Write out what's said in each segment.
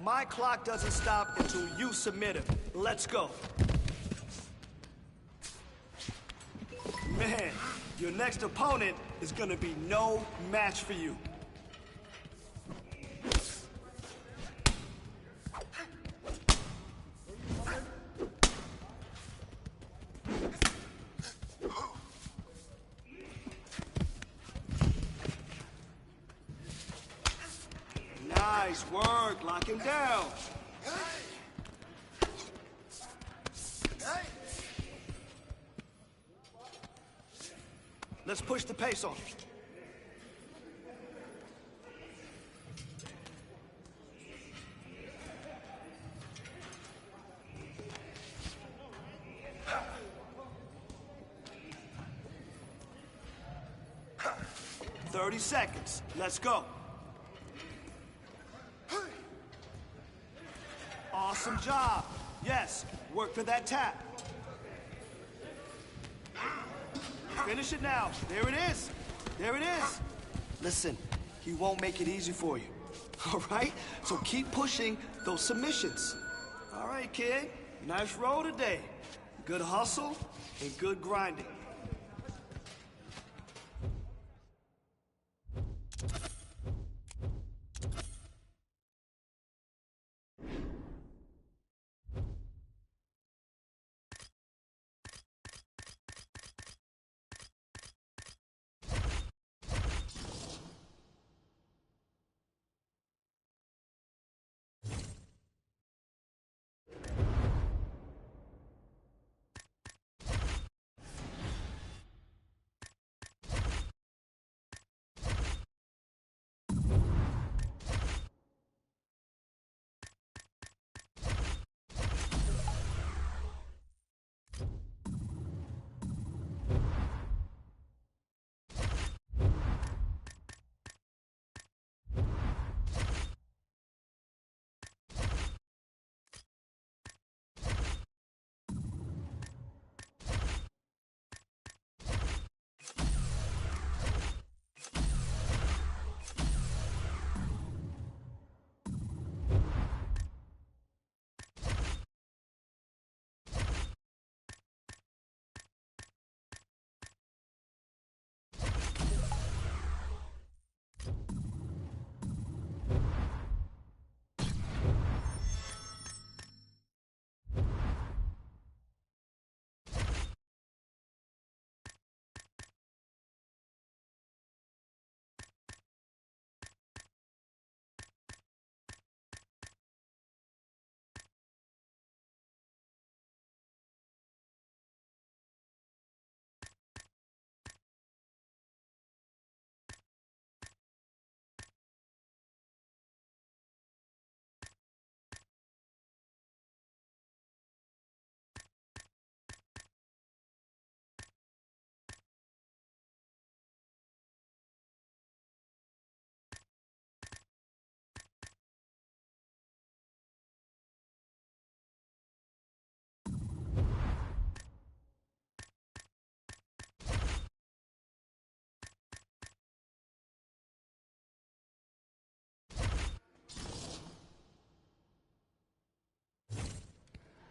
My clock doesn't stop until you submit him. Let's go. Man, your next opponent is gonna be no match for you. Nice work, lock him down. Let's push the pace on. "30 seconds. Let's go." Awesome job. Yes, work for that tap. Finish it now. There it is. There it is. Listen, he won't make it easy for you. All right? So keep pushing those submissions. All right, kid. Nice roll today. Good hustle and good grinding.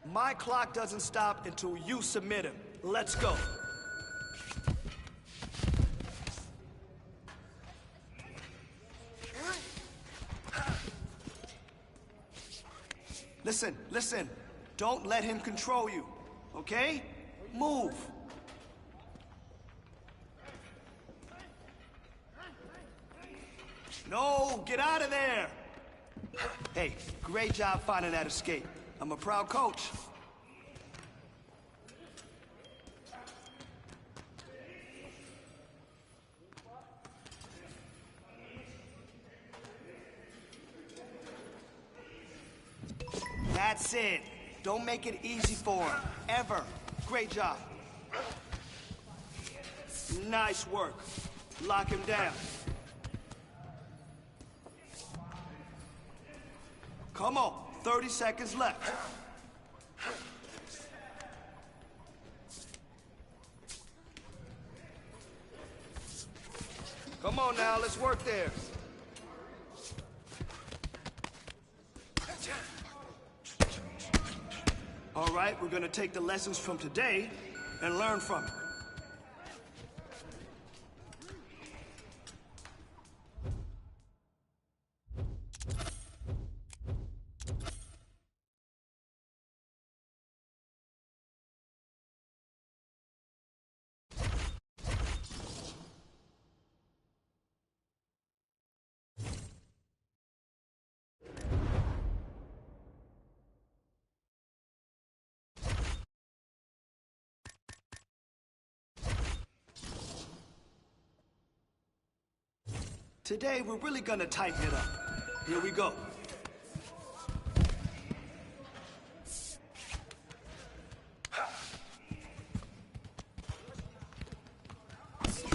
My clock doesn't stop until you submit him. Let's go. Listen, listen. Don't let him control you, okay? Move. No, get out of there. Hey, great job finding that escape. I'm a proud coach. That's it. Don't make it easy for him, ever. Great job. Nice work. Lock him down. Come on, 30 seconds left. Come on now, let's work there. All right, we're gonna take the lessons from today and learn from it. Today, we're really gonna tighten it up. Here we go.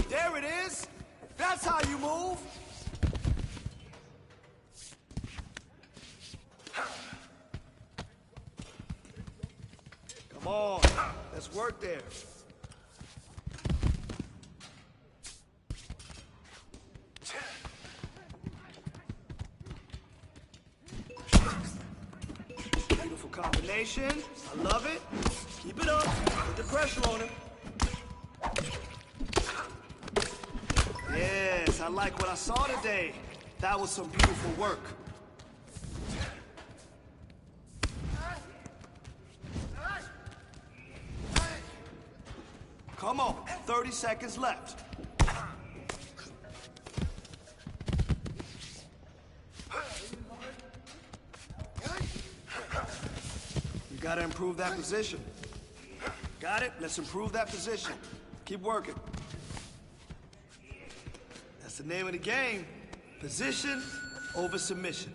There it is. That's how you move. Come on, let's work there. Beautiful combination. I love it. Keep it up. Put the pressure on him. Yes, I like what I saw today. That was some beautiful work. Come on, 30 seconds left. You gotta improve that position. Got it? Let's improve that position. Keep working. That's the name of the game. Position over submission.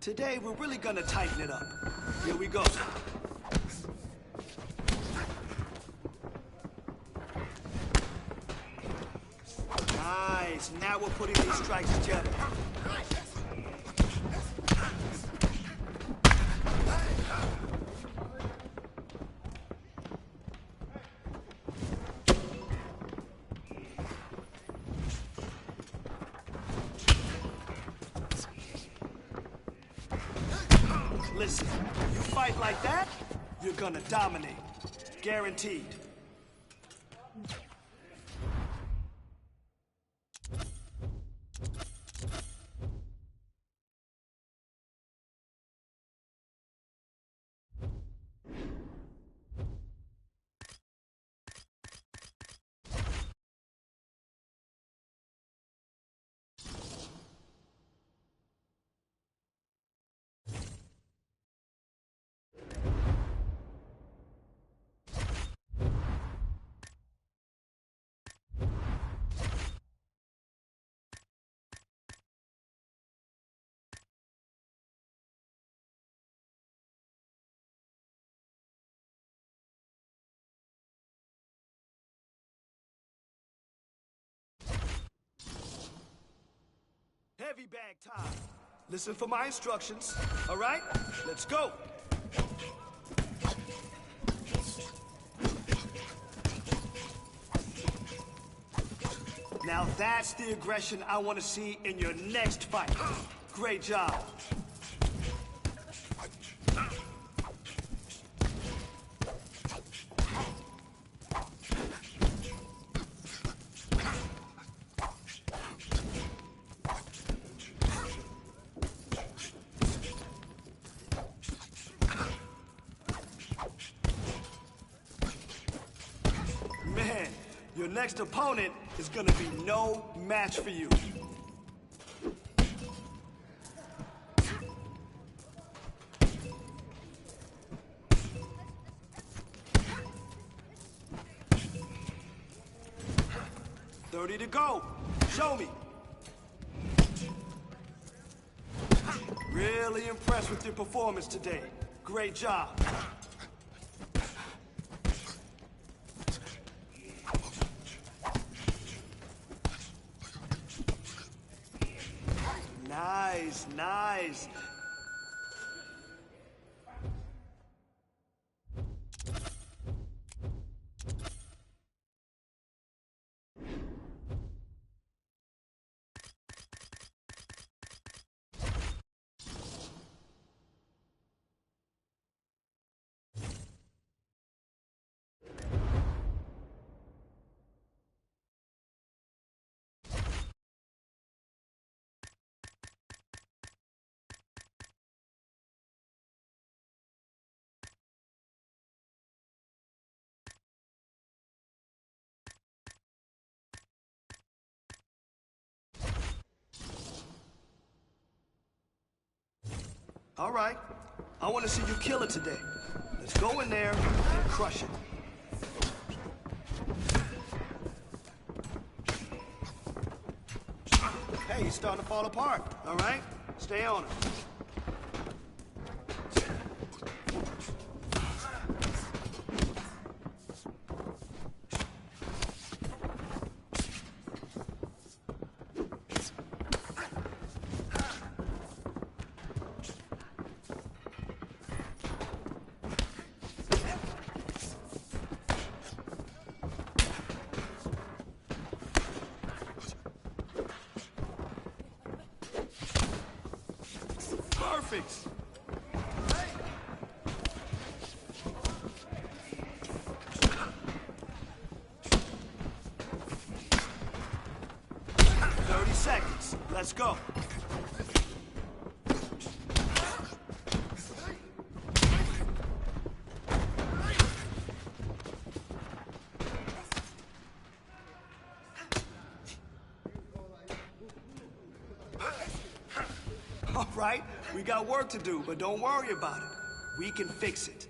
Today, we're really gonna tighten it up. Here we go. Nice. Now we're putting these strikes together. Listen, you fight like that, you're gonna dominate. Guaranteed. Heavy bag time. Listen for my instructions, all right? Let's go. Now that's the aggression I want to see in your next fight. Great job. Man, your next opponent is gonna be no match for you. $30 to go. Show me. Really impressed with your performance today. Great job. Nice, nice. All right. I want to see you kill it today. Let's go in there and crush it. Hey, he's starting to fall apart. All right? Stay on him. Perfect. Hey. 30 seconds. Let's go. All right, we got work to do, but don't worry about it. We can fix it.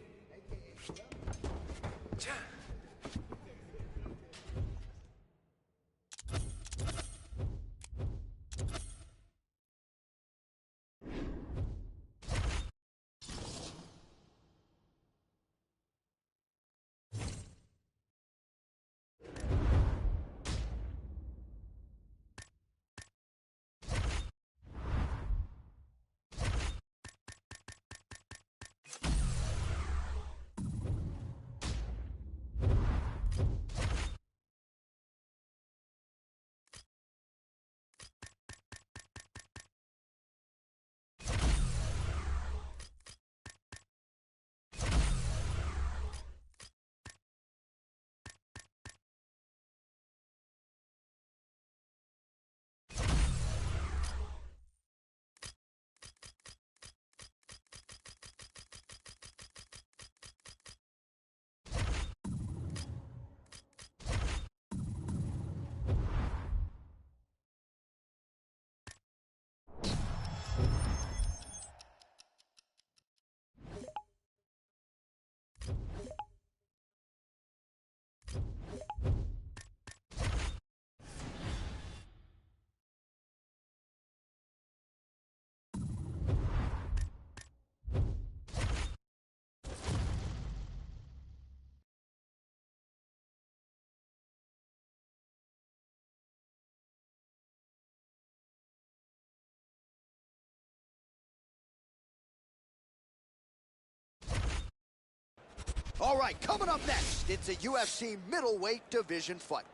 All right, coming up next, it's a UFC middleweight division fight.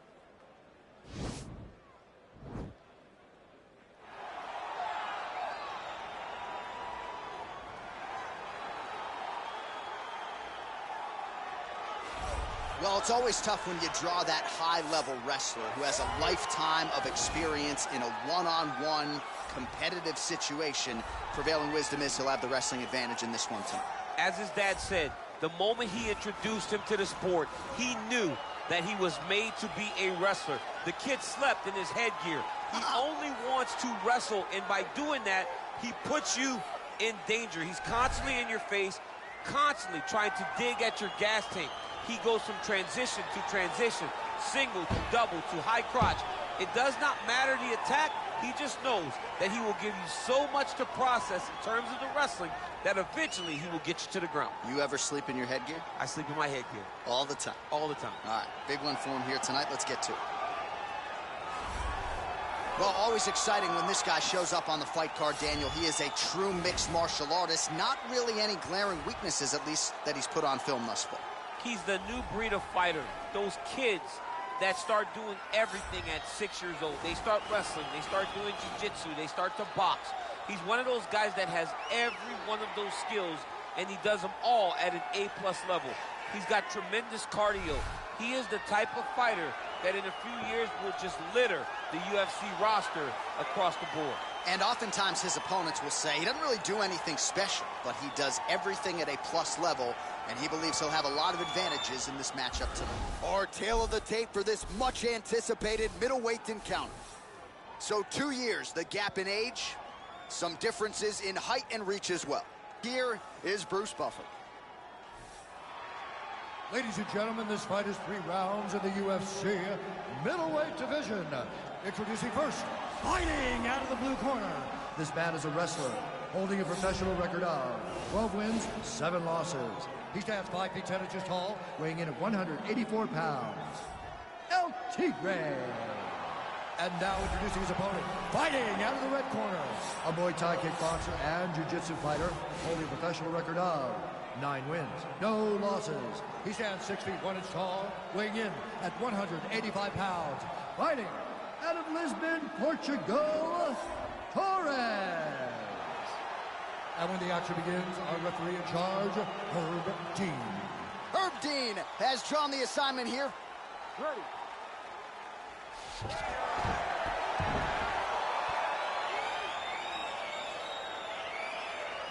Well, it's always tough when you draw that high-level wrestler who has a lifetime of experience in a one-on-one competitive situation. Prevailing wisdom is he'll have the wrestling advantage in this one tonight. As his dad said, the moment he introduced him to the sport, he knew that he was made to be a wrestler. The kid slept in his headgear. He only wants to wrestle, and by doing that, he puts you in danger. He's constantly in your face, constantly trying to dig at your gas tank. He goes from transition to transition, single to double to high crotch. It does not matter the attack. He just knows that he will give you so much to process in terms of the wrestling that eventually he will get you to the ground. You ever sleep in your headgear? I sleep in my headgear. All the time? All the time. All right, big one for him here tonight. Let's get to it. Well, always exciting when this guy shows up on the fight card, Daniel. He is a true mixed martial artist. Not really any glaring weaknesses, at least, that he's put on film thus far. He's the new breed of fighter. Those kids that start doing everything at 6 years old. They start wrestling, they start doing jiu-jitsu, they start to box. He's one of those guys that has every one of those skills, and he does them all at an A+ level. He's got tremendous cardio. He is the type of fighter that in a few years will just litter the UFC roster across the board. And oftentimes his opponents will say he doesn't really do anything special, but he does everything at a plus level, and he believes he'll have a lot of advantages in this matchup tonight. Our tail of the tape for this much-anticipated middleweight encounter. So 2 years, the gap in age, some differences in height and reach as well. Here is Bruce Buffer. Ladies and gentlemen, this fight is 3 rounds in the UFC middleweight division. Introducing first, fighting out of the blue corner. This man is a wrestler, holding a professional record of 12 wins, 7 losses. He stands 5 feet 10 inches tall, weighing in at 184 pounds. El Tigre. And now introducing his opponent, fighting out of the red corner. A Muay Thai kickboxer and jiu-jitsu fighter, holding a professional record of 9 wins, no losses. He stands 6 feet 1 inch tall, weighing in at 185 pounds. Fighting out of Lisbon, Portugal, Torres. And when the action begins, our referee in charge, Herb Dean. Herb Dean has drawn the assignment here. Ready.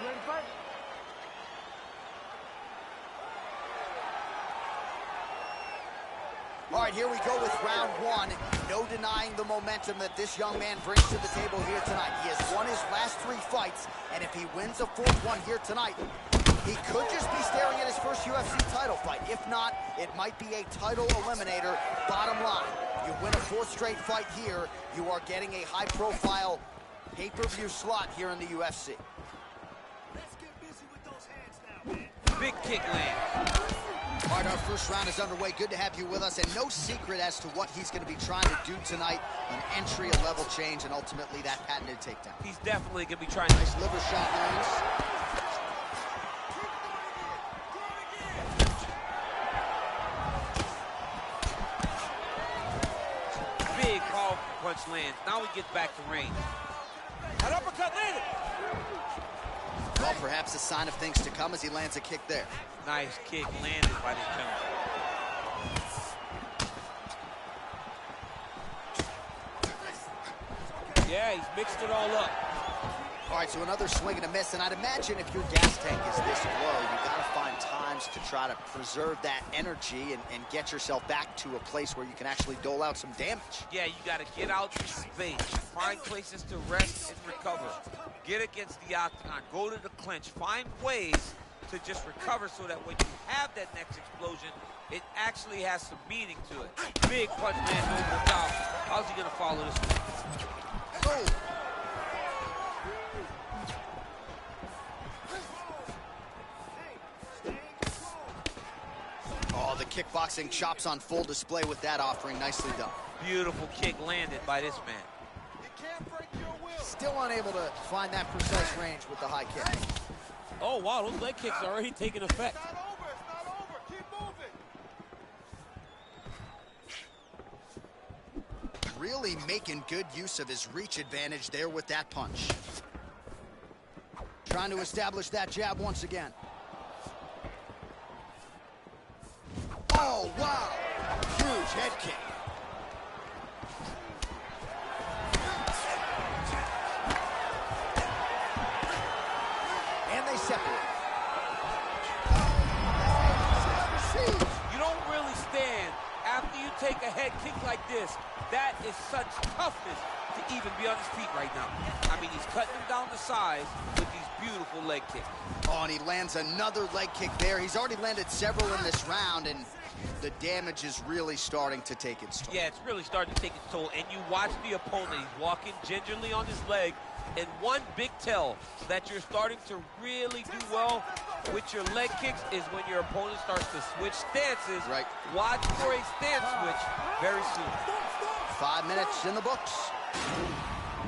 Ready to fight? All right, here we go with round 1. No denying the momentum that this young man brings to the table here tonight. He has won his last 3 fights, and if he wins a 4th one here tonight, he could just be staring at his first UFC title fight. If not, it might be a title eliminator. Bottom line, you win a 4th straight fight here, you are getting a high-profile pay-per-view slot here in the UFC. Let's get busy with those hands now, man. Big kick land. All right, our first round is underway. Good to have you with us, and no secret as to what he's going to be trying to do tonight. An entry, a level change, and ultimately that patented takedown. He's definitely going to be trying Nice liver shot lands. big powerful punch lands. Now he gets back to range. An uppercut landed. Well, perhaps a sign of things to come as he lands a kick there. Nice kick landed by this gentleman. Yeah, he's mixed it all up. All right, so another swing and a miss, and I'd imagine if your gas tank is this low, you got to find times to try to preserve that energy and get yourself back to a place where you can actually dole out some damage. Yeah, you got to get out your space, find places to rest and recover. Get against the octagon, go to the clinch, find ways to just recover so that when you have that next explosion, it actually has some meaning to it. Big punch lands over the top. How's he going to follow this one? Oh. Oh, the kickboxing chops on full display with that offering. Nicely done. Beautiful kick landed by this man. Still unable to find that precise range with the high kick. Oh, wow, those leg kicks are already taking effect. really making good use of his reach advantage there with that punch. Trying to establish that jab once again. Oh, wow. Huge head kick. And they separate. You don't really stand after you take a head kick like this. That is such toughness to even be on his feet right now. I mean, he's cutting him down the sides with these beautiful leg kicks. Oh, and he lands another leg kick there. He's already landed several in this round, and the damage is really starting to take its toll. Yeah, it's really starting to take its toll. And you watch the opponent. He's walking gingerly on his leg. And one big tell that you're starting to really do well with your leg kicks is when your opponent starts to switch stances. Right. Watch for a stance switch very soon. 5 minutes in the books.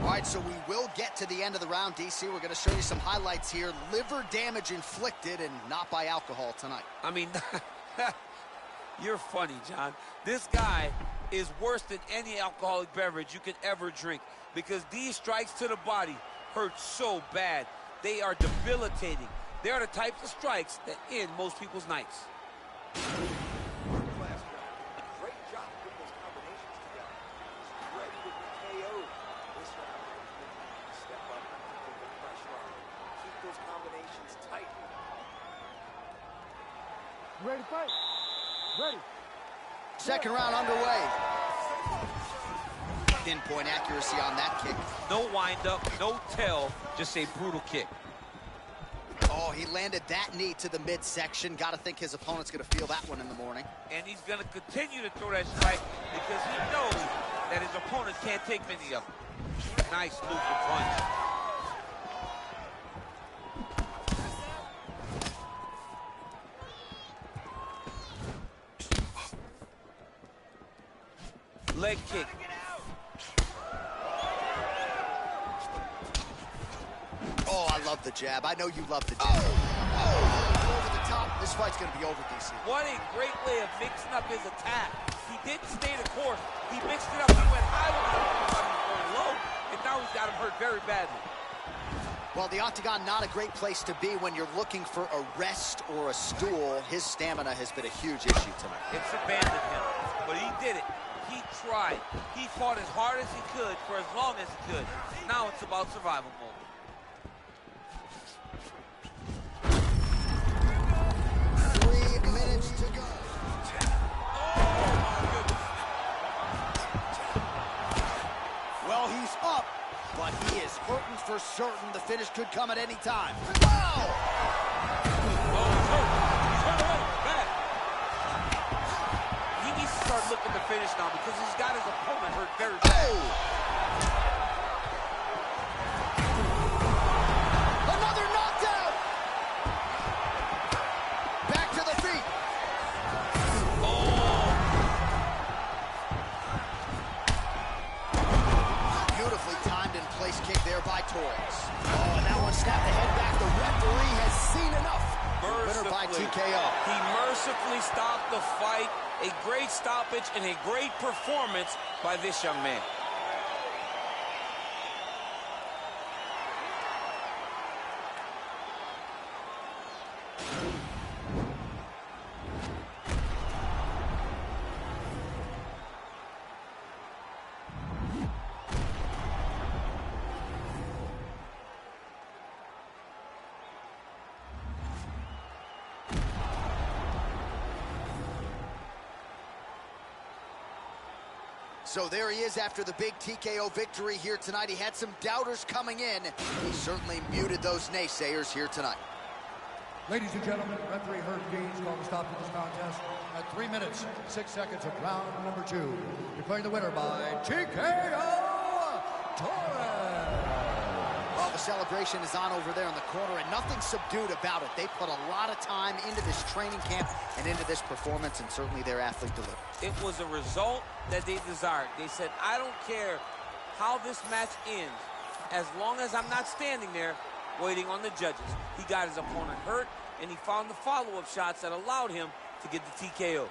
All right, so we will get to the end of the round, DC. We're going to show you some highlights here. Liver damage inflicted, and not by alcohol tonight. I mean, you're funny, John. This guy is worse than any alcoholic beverage you could ever drink, because these strikes to the body hurt so bad. They are debilitating. They are the types of strikes that end most people's nights. Great job putting those combinations together. He's ready to be KO'd. This round, step up, put the pressure on. Keep those combinations tight. Ready to fight? Ready. Second round underway. Pinpoint accuracy on that kick. No wind-up, no tell, just a brutal kick. Oh, he landed that knee to the midsection. Got to think his opponent's going to feel that one in the morning. And he's going to continue to throw that strike because he knows that his opponent can't take many of them. Nice move for punch. Leg kick. Oh, I love the jab. I know you love the jab. Over the top. This fight's going to be over, DC. What a great way of mixing up his attack. He didn't stay the course. He mixed it up. He went high with it. He was going low, and now he's got him hurt very badly. Well, the octagon, not a great place to be when you're looking for a rest or a stool. His stamina has been a huge issue tonight. It's abandoned him, but he did it. He tried. He fought as hard as he could for as long as he could. Now it's about survival mode. To go. Well, he's up, but he is hurting for certain. The finish could come at any time. Wow! Oh, he's hurt. He's hurt away. Bad. He needs to start looking to finish now because he's got his opponent hurt very bad. Oh! Another knockdown! Back to the feet. Kick there by Torres. Oh, and that one snapped the head back. The referee has seen enough. Winner by TKO. He mercifully stopped the fight. A great stoppage and a great performance by this young man. So there he is after the big TKO victory here tonight. He had some doubters coming in. He certainly muted those naysayers here tonight. Ladies and gentlemen, referee Herb Dean's called to stop this contest at 3 minutes, 6 seconds of round number 2. Declaring the winner by TKO Torres. Well, the celebration is on over there in the corner, and nothing subdued about it. They put a lot of time into this training camp and into this performance, and certainly their athlete delivered. It was a result that they desired. They said, I don't care how this match ends, as long as I'm not standing there waiting on the judges. He got his opponent hurt, and he found the follow-up shots that allowed him to get the TKO.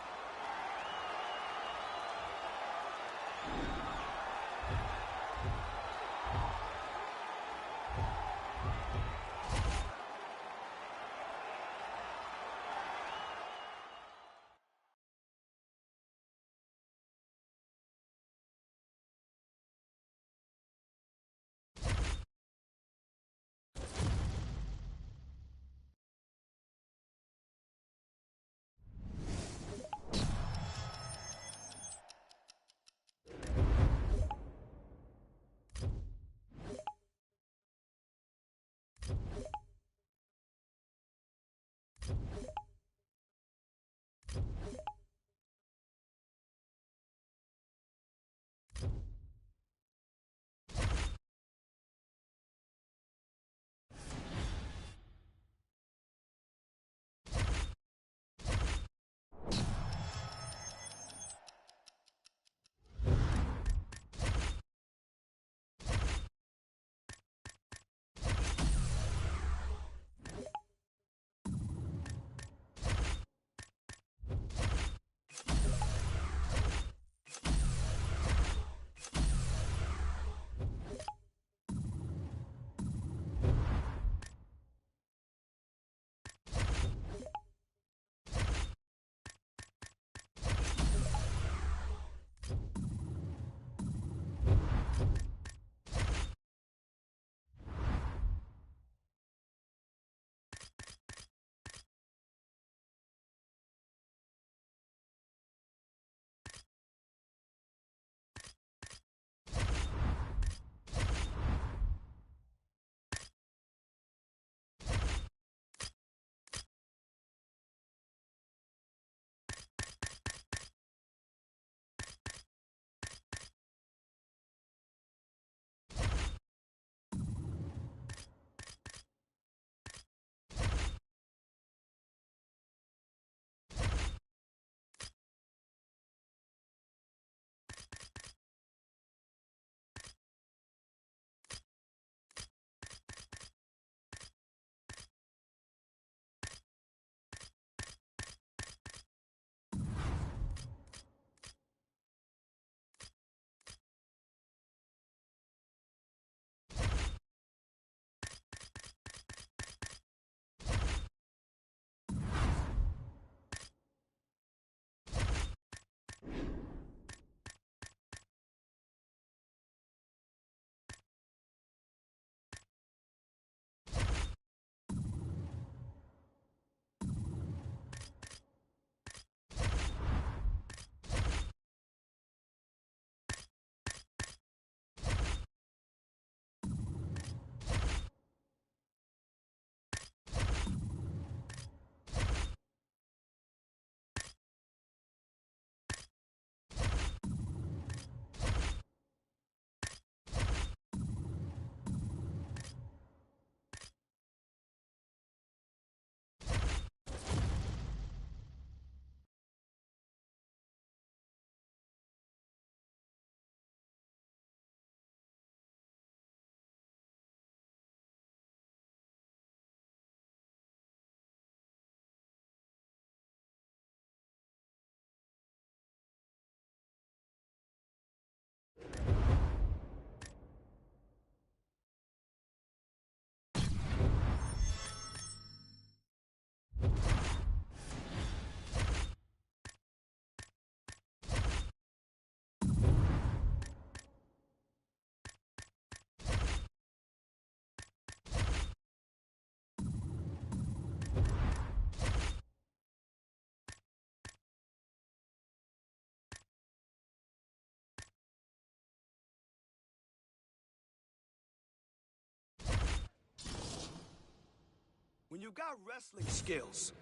When you've got wrestling skills,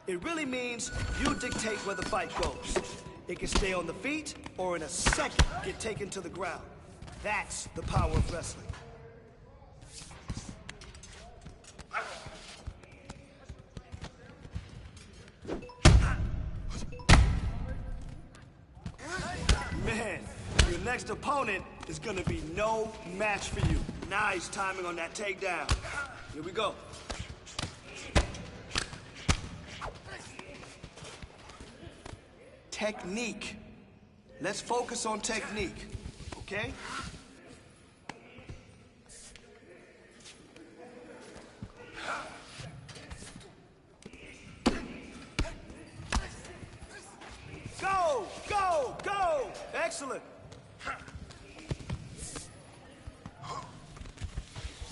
it really means you dictate where the fight goes. It can stay on the feet, or in a second, get taken to the ground. That's the power of wrestling. Man, your next opponent is gonna be no match for you. Nice timing on that takedown. Here we go. Technique. Let's focus on technique, okay? Go, go, go! Excellent.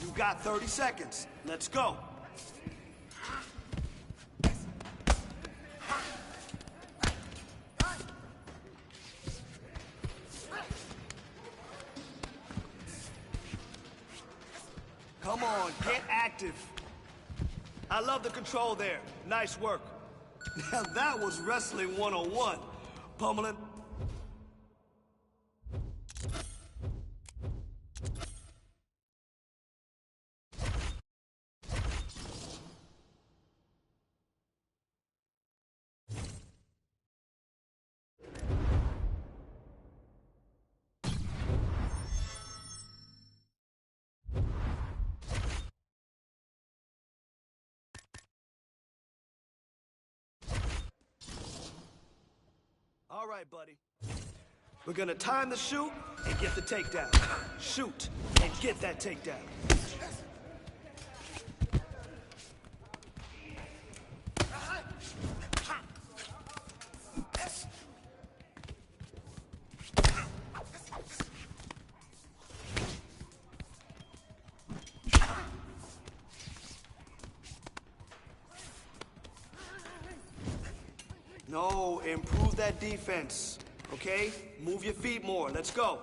You got 30 seconds. Let's go. Come on, get active. I love the control there. Nice work. Now that was wrestling 101. Pummeling. All right, buddy. We're gonna time the shoot and get the takedown. Shoot and get that takedown. No, improve that defense, okay? Move your feet more. Let's go.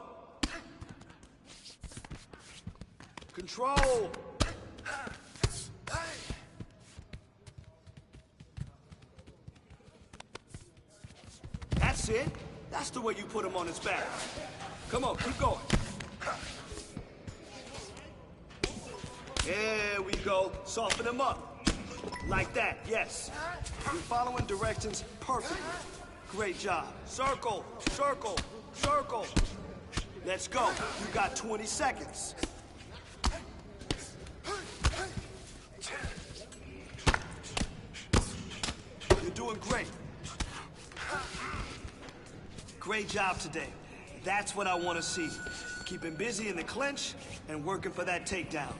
Control. That's it. That's the way you put him on his back. Come on, keep going. There we go. Soften him up. Like that, yes. You're following directions perfectly. Great job. Circle, circle, circle. Let's go. You got 20 seconds. You're doing great. Great job today. That's what I want to see. Keeping busy in the clinch and working for that takedown.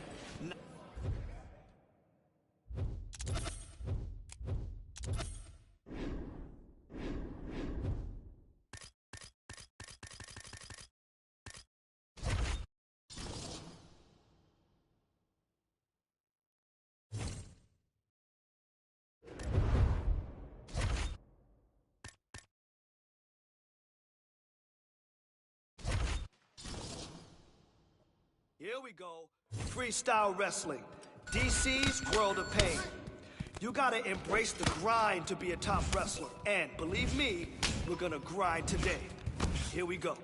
Here we go. Freestyle wrestling. DC's World of Pain. You gotta embrace the grind to be a top wrestler. And believe me, we're gonna grind today. Here we go.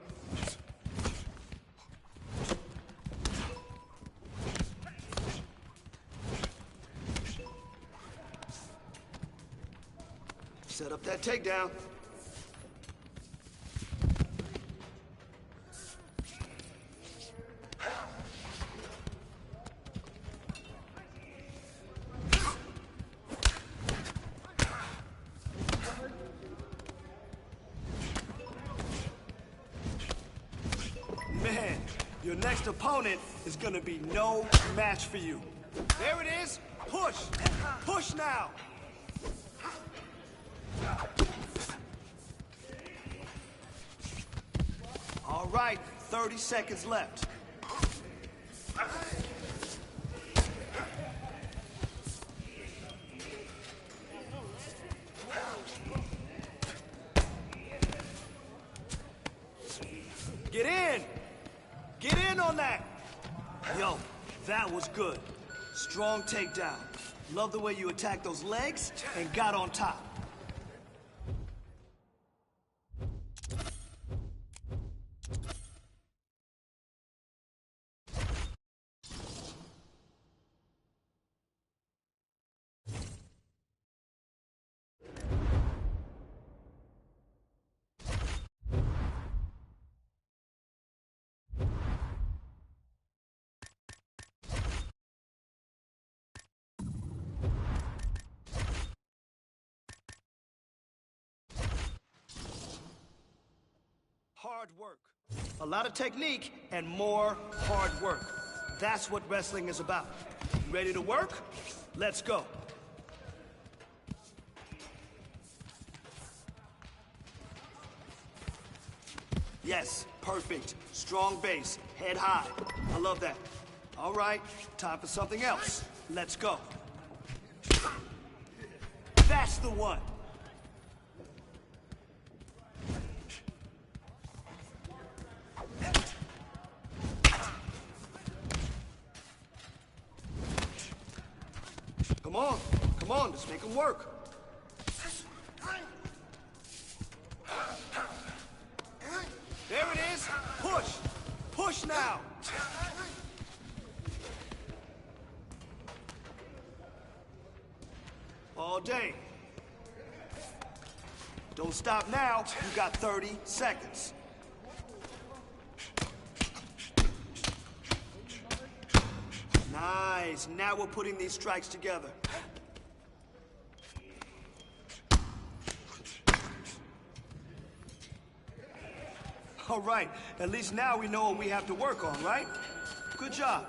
Set up that takedown. Man, your next opponent is gonna be no match for you. There it is. Push. Push now. All right, 30 seconds left. Get in! Get in on that! Yo, that was good. Strong takedown. Love the way you attacked those legs and got on top. Hard work. A lot of technique and more hard work. That's what wrestling is about. You ready to work? Let's go. Yes, perfect. Strong base, head high. I love that. All right, time for something else. Let's go. That's the one. Come on, let's make them work. There it is, push now. All day. Don't stop now, you got 30 seconds. Nice, now we're putting these strikes together. All right, at least now we know what we have to work on, right? Good job.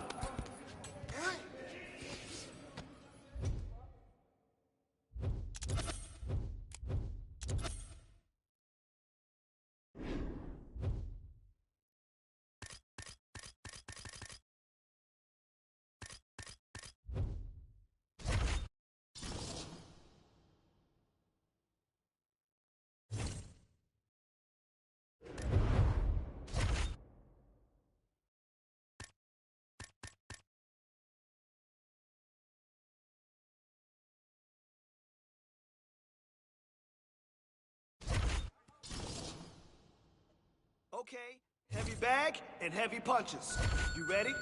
Okay, heavy bag and heavy punches. You ready?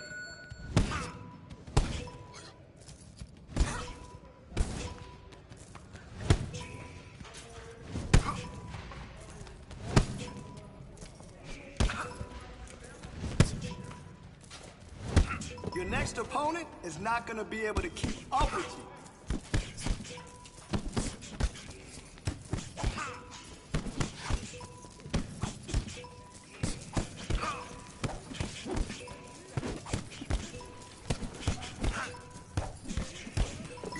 Your next opponent is not gonna be able to keep up with you.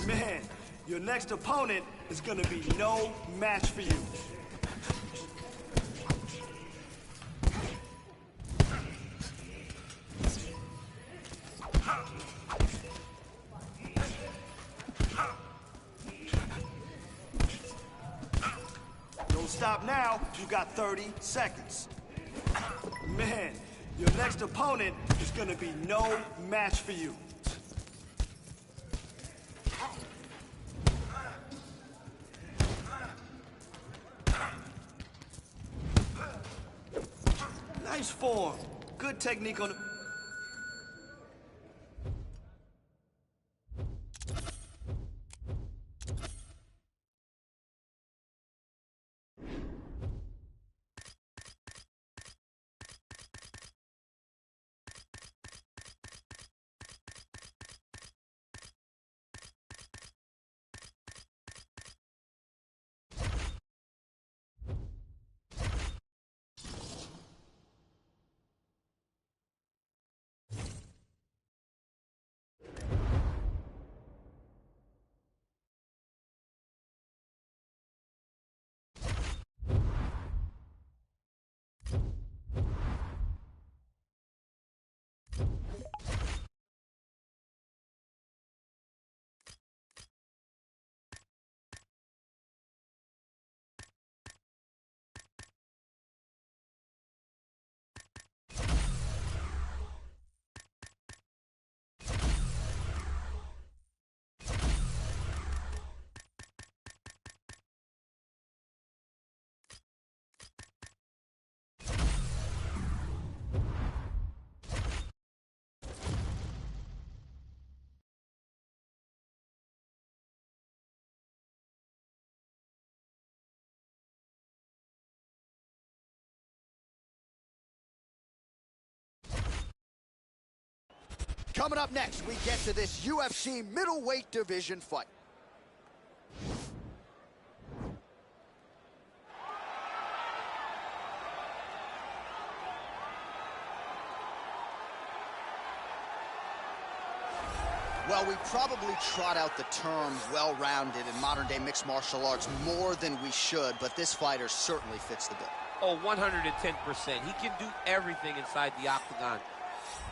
Man, your next opponent is gonna be no match for you. Don't stop now, you got 30 seconds. Man, your next opponent is gonna be no match for you. Nice form. Good technique on the... Coming up next, we get to this UFC middleweight division fight. Well, we probably trot out the term well-rounded in modern-day mixed martial arts more than we should, but this fighter certainly fits the bill. Oh, 110%. He can do everything inside the octagon.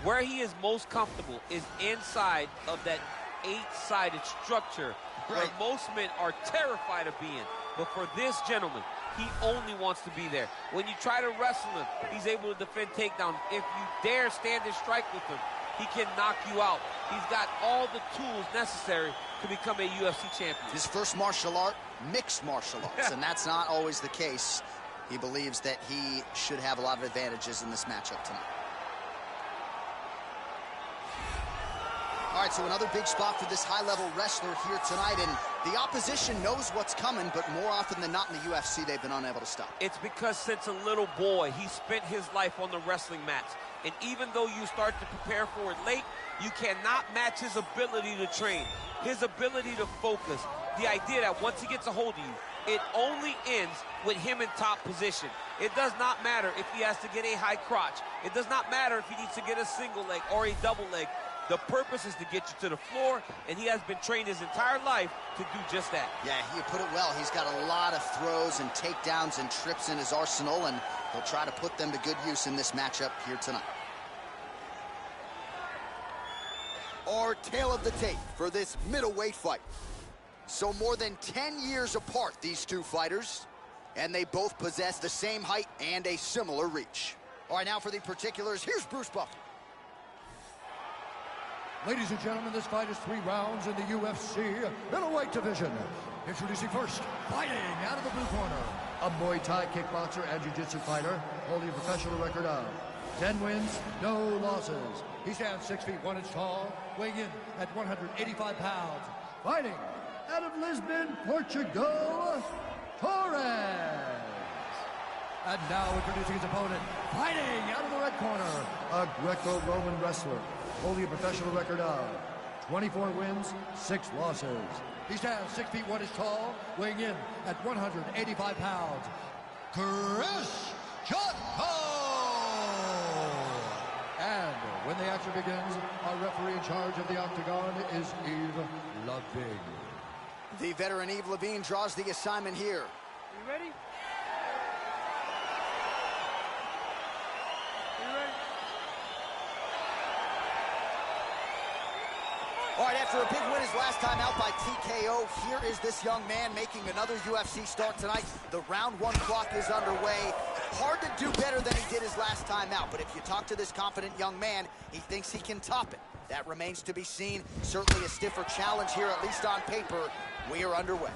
Where he is most comfortable is inside of that 8-sided structure where most men are terrified of being. But for this gentleman, he only wants to be there. When you try to wrestle him, he's able to defend takedowns. If you dare stand and strike with him, he can knock you out. He's got all the tools necessary to become a UFC champion. His first martial art, mixed martial arts, and that's not always the case. He believes that he should have a lot of advantages in this matchup tonight. All right, so another big spot for this high-level wrestler here tonight, and the opposition knows what's coming, but more often than not in the UFC, they've been unable to stop. It's because since a little boy, he spent his life on the wrestling mats. And even though you start to prepare for it late, you cannot match his ability to train, his ability to focus. The idea that once he gets a hold of you, it only ends with him in top position. It does not matter if he has to get a high crotch. It does not matter if he needs to get a single leg or a double leg. The purpose is to get you to the floor, and he has been trained his entire life to do just that. Yeah, you put it well. He's got a lot of throws and takedowns and trips in his arsenal, and he'll try to put them to good use in this matchup here tonight. Our tale of the tape for this middleweight fight. So more than 10 years apart, these two fighters, and they both possess the same height and a similar reach. All right, now for the particulars, here's Bruce Buffer. Ladies and gentlemen, this fight is 3 rounds in the UFC middleweight division. Introducing first, fighting out of the blue corner, a Muay Thai kickboxer and jiu-jitsu fighter holding a professional record of 10 wins, no losses. He stands 6 feet 1 inch tall, weighing in at 185 pounds. Fighting out of Lisbon, Portugal, Torres. And now introducing his opponent, fighting out of the red corner, a Greco-Roman wrestler holding a professional record of 24 wins, 6 losses. He stands 6 feet 1 inch tall, weighing in at 185 pounds. Chris Jotko! And when the action begins, our referee in charge of the octagon is Yves Levine. The veteran Yves Levine draws the assignment here. You ready? All right, after a big win his last time out by TKO, here is this young man making another UFC start tonight. The round 1 clock is underway. Hard to do better than he did his last time out, but if you talk to this confident young man, he thinks he can top it. That remains to be seen. Certainly a stiffer challenge here, at least on paper. We are underway.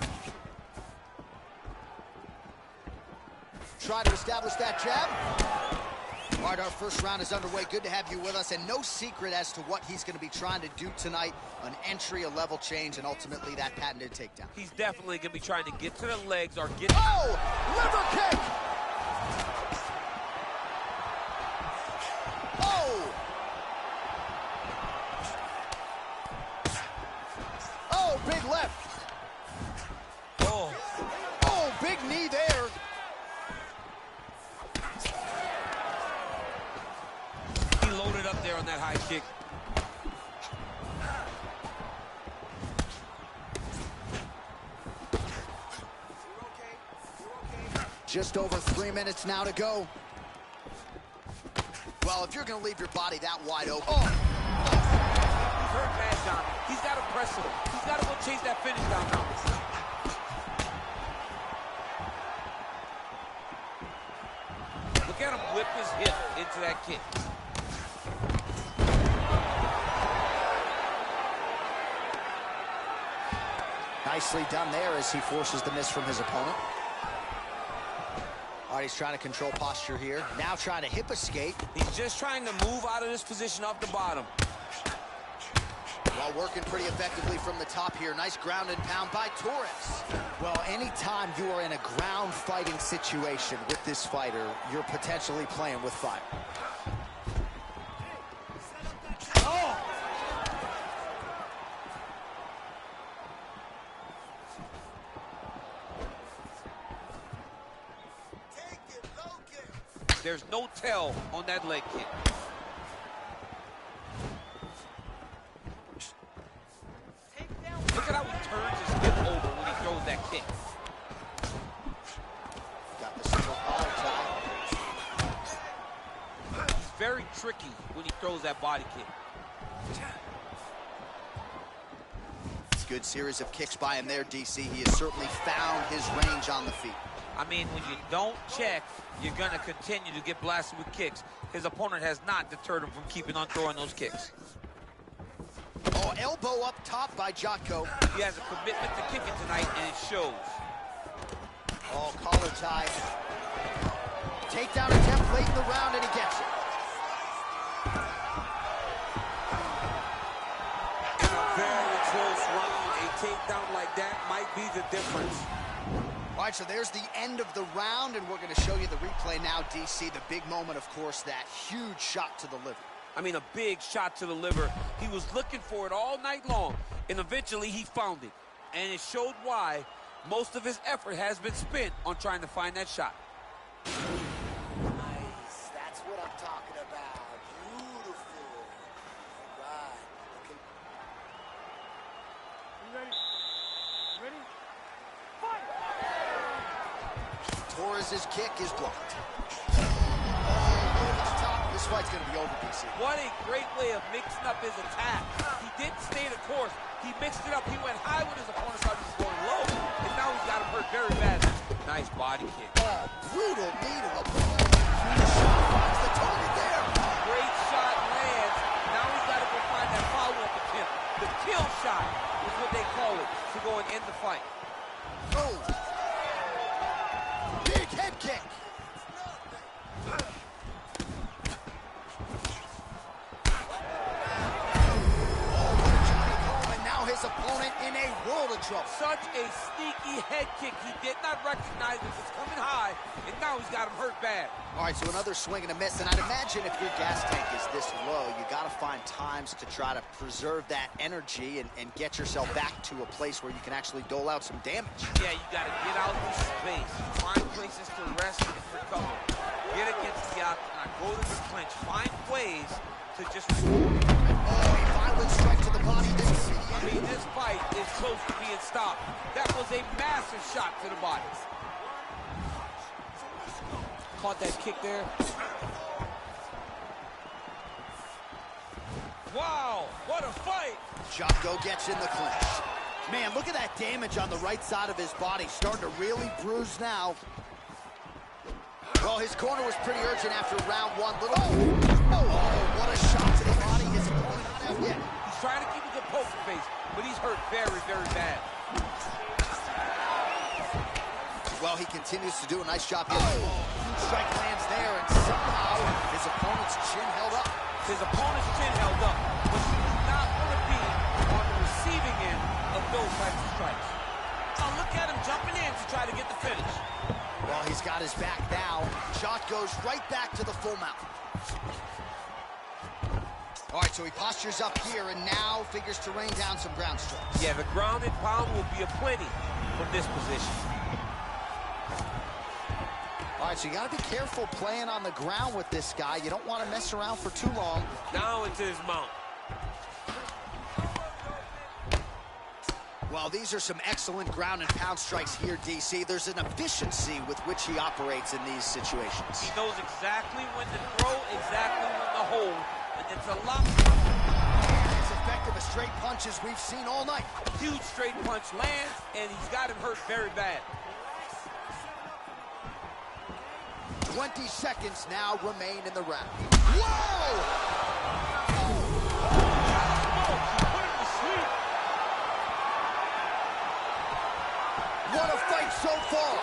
Try to establish that jab. All right, our first round is underway. Good to have you with us, and no secret as to what he's going to be trying to do tonight. An entry, a level change, and ultimately that patented takedown. He's definitely going to be trying to get to the legs or get... Oh! Liver kick! Oh! Oh, big left. Oh. Oh, big knee there. Loaded up there on that high kick. Just over 3 minutes now to go. Well, if you're going to leave your body that wide open. Oh! He's hurt bad, John. He's got to press him. He's got to go chase that finish down now. Look at him whip his hip into that kick. Nicely done there as he forces the miss from his opponent. All right, he's trying to control posture here. Now trying to hip escape. He's just trying to move out of this position off the bottom. Well, working pretty effectively from the top here. Nice ground and pound by Torres. Well, anytime you are in a ground fighting situation with this fighter, you're potentially playing with fire. Oh! There's no tell on that leg kick. Look at how he turns his hip over when he throws that kick. Got the single collar tie. He's very tricky when he throws that body kick. It's a good series of kicks by him there, DC. He has certainly found his range on the feet. I mean, when you don't check, you're going to continue to get blasted with kicks. His opponent has not deterred him from keeping on throwing those kicks. Oh, elbow up top by Jotko. He has a commitment to kicking tonight, and it shows. Oh, collar tie. Takedown attempt late in the round, and he gets it. In a very close round, a takedown like that might be the difference. All right, so there's the end of the round, and we're going to show you the replay now, DC. The big moment, of course, that huge shot to the liver. I mean, a big shot to the liver. He was looking for it all night long, and eventually he found it. And it showed why most of his effort has been spent on trying to find that shot. Nice. That's what I'm talking about. Beautiful. All right. You ready? Torres' kick is blocked. This fight's going to be over, DC. What a great way of mixing up his attack. He didn't stay the course. He mixed it up. He went high when his opponent started to go low, and now he's got him hurt very badly. Nice body kick. Oh, brutal knee to the body. Huge shot finds the target there. Great shot lands. Now he's got to go find that follow-up attempt. The kill shot is what they call it to go and end the fight. Oh. Big head kick. His opponent in a world of trouble. Such a sneaky head kick. He did not recognize it was coming high, and now he's got him hurt bad. All right, so another swing and a miss, and I'd imagine if your gas tank is this low, you got to find times to try to preserve that energy and get yourself back to a place where you can actually dole out some damage. Yeah, you got to get out of space, find places to rest and recover. Get against the octagon, go to the clinch, find ways to just... Oh, a violent strike to the body. I mean, this fight is close to being stopped. That was a massive shot to the body. Caught that kick there. Wow, what a fight! Jotko gets in the clinch. Man, look at that damage on the right side of his body. Starting to really bruise now. Well, his corner was pretty urgent after round one. Oh, what a shot to the body. His opponent not out yet. He's trying to keep a good poker face, but he's hurt very, very bad. Well, he continues to do a nice job here. Huge strike lands there, and somehow his opponent's chin held up. His opponent's chin held up, but he does not want to be on the receiving end of those types of strikes. Oh, look at him jumping in to try to get the finish. Well, he's got his back now. Shot goes right back to the full mount. All right, so he postures up here and now figures to rain down some ground strikes. Yeah, the ground and pound will be aplenty from this position. All right, so you got to be careful playing on the ground with this guy. You don't want to mess around for too long. Now into his mount. Well, these are some excellent ground and pound strikes here, DC. There's an efficiency with which he operates in these situations. He knows exactly when to throw, exactly when to hold, and it's a lot. As effective as straight punches we've seen all night. Huge straight punch lands, and he's got him hurt very bad. 20 seconds now remain in the round. Whoa! What a fight so far!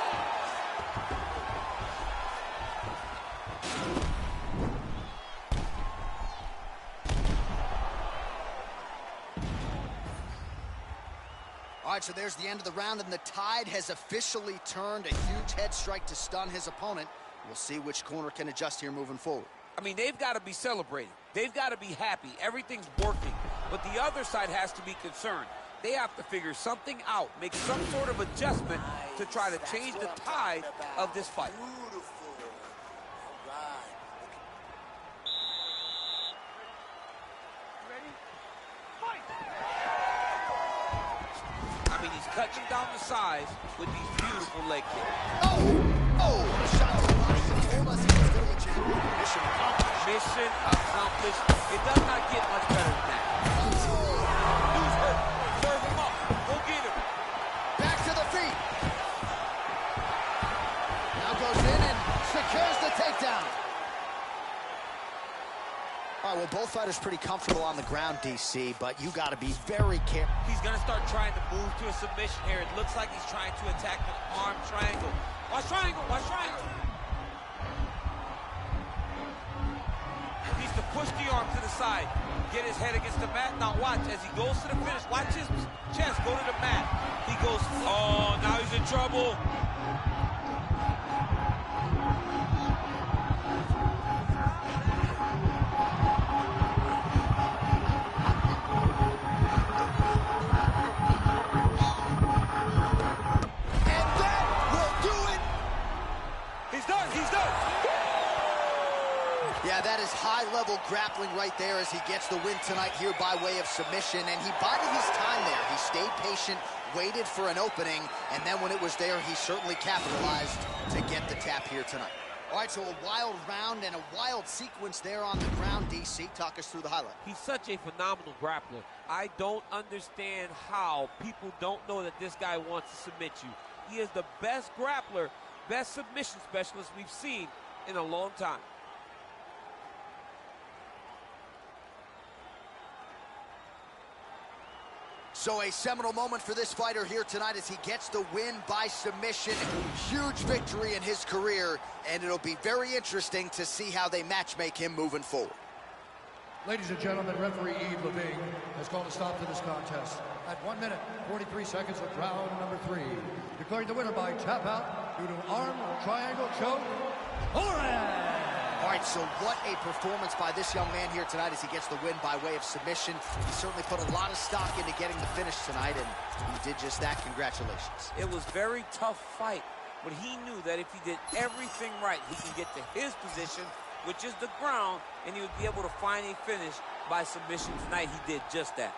All right, so there's the end of the round, and the tide has officially turned. A huge head strike to stun his opponent. We'll see which corner can adjust here moving forward. I mean, they've got to be celebrating. They've got to be happy. Everything's working. But the other side has to be concerned. They have to figure something out, make some sort of adjustment to try to change the tide of this fight. Beautiful. All right. touch him down the sides with these beautiful leg kicks. Oh, a shot to the body. He told us he was going to get you. Mission accomplished. Mission accomplished. It does not get much better than that. Dude's hurt. Serve him up. Go get him. Back to the feet. Now goes in and secures the takedown. All right, well, both fighters pretty comfortable on the ground, DC, but you got to be very careful. He's going to start trying to move to a submission here. It looks like he's trying to attack an arm triangle. Watch triangle, watch triangle. He needs to push the arm to the side, get his head against the mat. Now watch, as he goes to the finish, watch his chest go to the mat. He goes, oh, now he's in trouble. Yeah, that is high-level grappling right there as he gets the win tonight here by way of submission, and he bided his time there. He stayed patient, waited for an opening, and then when it was there, he certainly capitalized to get the tap here tonight. All right, so a wild round and a wild sequence there on the ground. DC, talk us through the highlight. He's such a phenomenal grappler. I don't understand how people don't know that this guy wants to submit you. He is the best grappler, best submission specialist we've seen in a long time. So a seminal moment for this fighter here tonight as he gets the win by submission. Huge victory in his career, and it'll be very interesting to see how they match-make him moving forward. Ladies and gentlemen, referee Yves Levine has called a stop to this contest at 1 minute, 43 seconds of round number 3. Declaring the winner by tap out due to arm triangle choke, Torres! All right, so what a performance by this young man here tonight as he gets the win by way of submission. He certainly put a lot of stock into getting the finish tonight, and he did just that. Congratulations. It was a very tough fight, but he knew that if he did everything right, he can get to his position, which is the ground, and he would be able to find a finish by submission tonight. He did just that.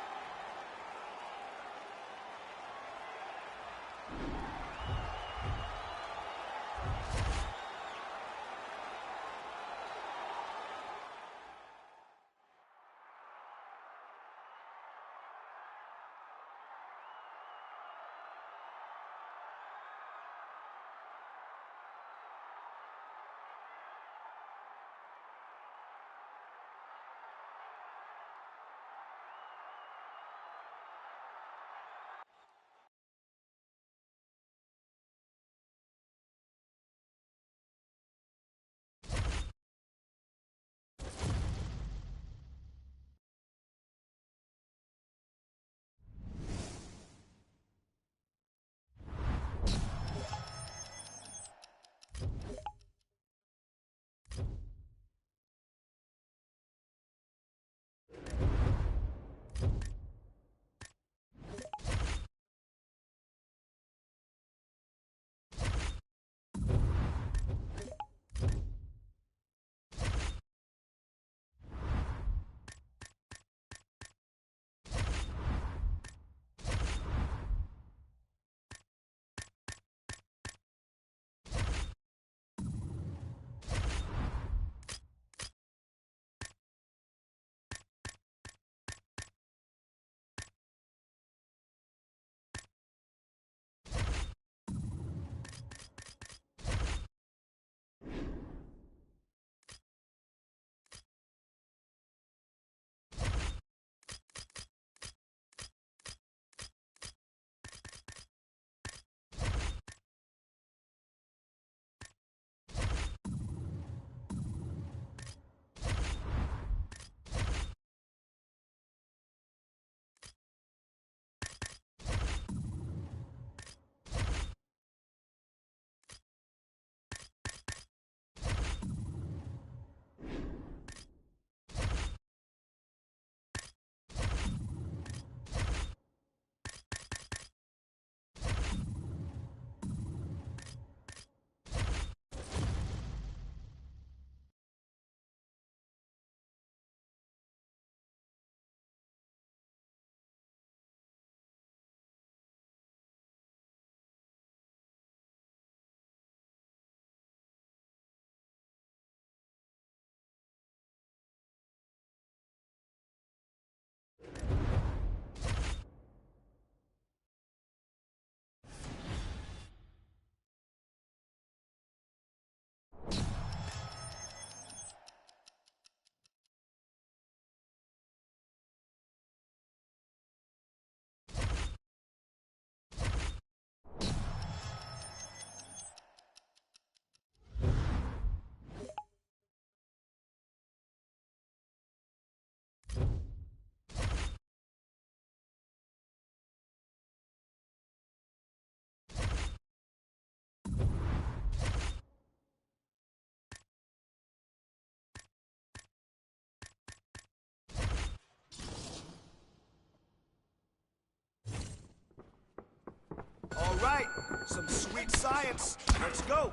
Some sweet science. Let's go.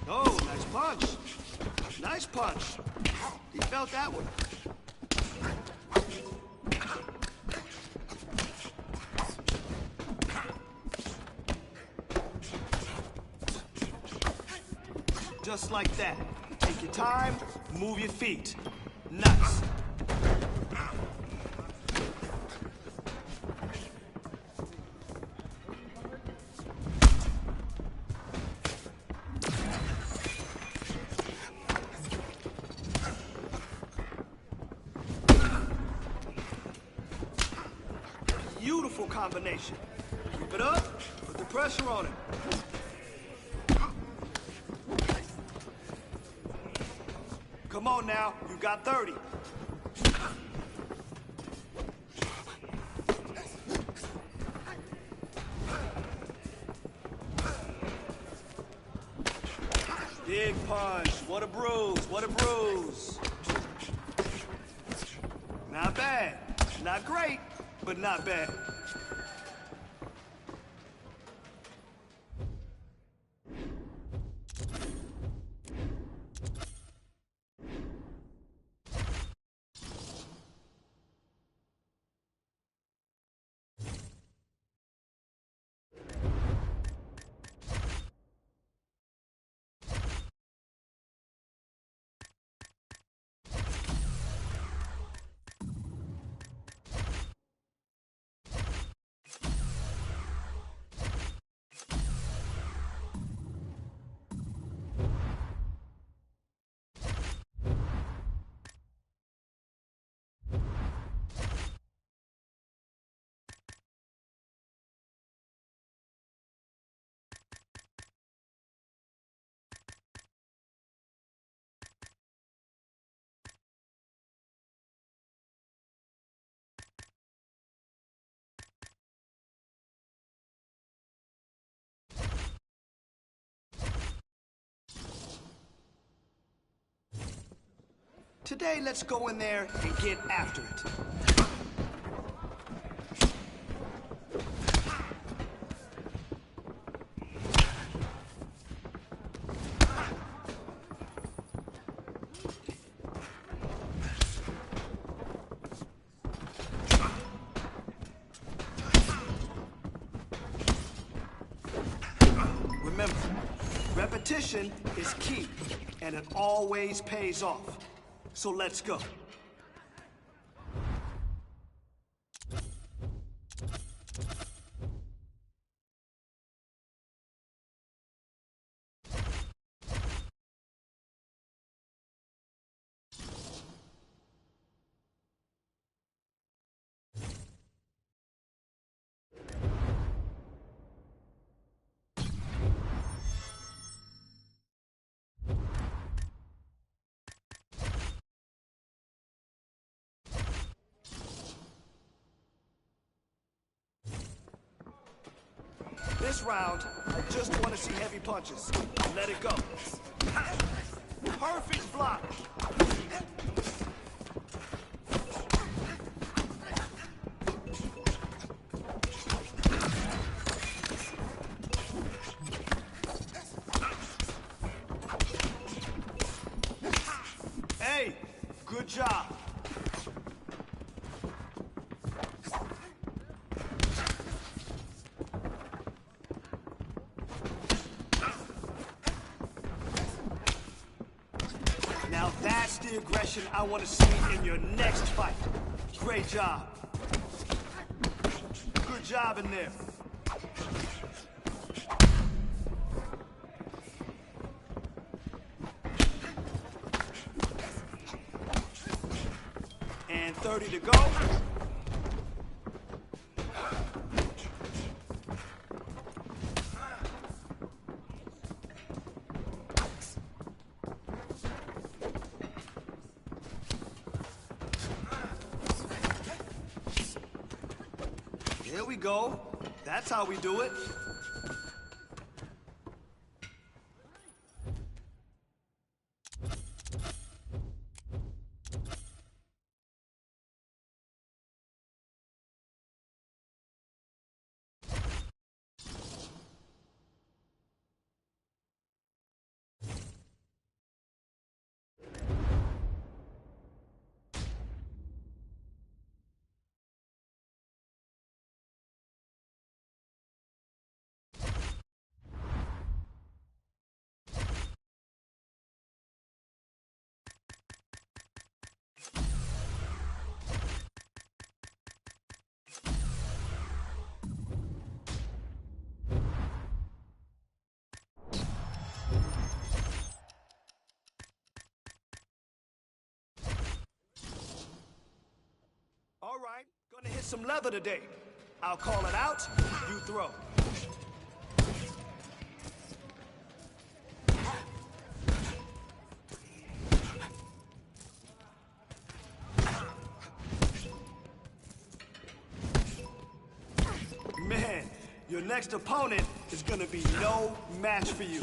Oh, nice punch. Nice punch. He felt that one. Just like that. Take your time, move your feet. Nice. Beautiful combination. Keep it up, put the pressure on it. Come on now, you got 30. Big punch, what a bruise, what a bruise. Not bad, not great, but not bad. Today, let's go in there and get after it. Remember, repetition is key, and it always pays off. So let's go. This round, I just want to see heavy punches. Let it go. Perfect block. Hey, good job. Now that's the aggression I want to see in your next fight. Great job. Good job in there. And 30 to go. Here we go. That's how we do it. Gonna hit some leather today. I'll call it out, you throw. Man, your next opponent is gonna be no match for you.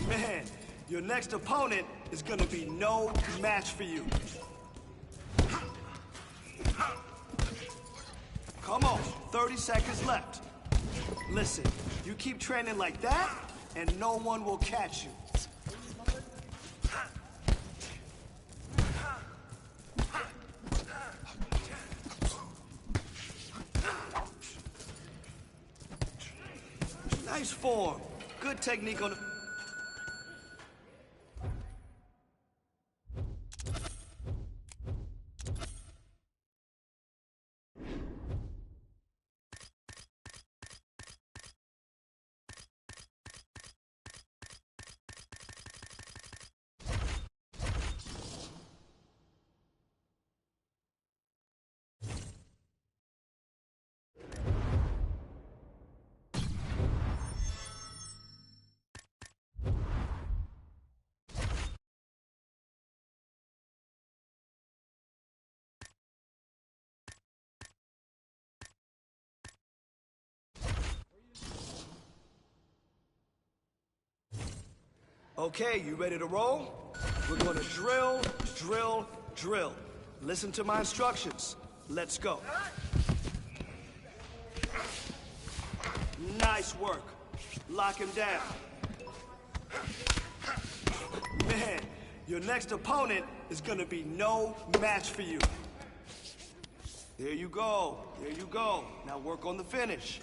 Man, your next opponent is gonna be no match for you. Come on, 30 seconds left. Listen, you keep training like that, and no one will catch you. Nice form. Good technique on the... Okay, you ready to roll? We're gonna drill, drill, drill. Listen to my instructions. Let's go. Nice work. Lock him down. Man, your next opponent is gonna be no match for you. There you go. There you go. Now work on the finish.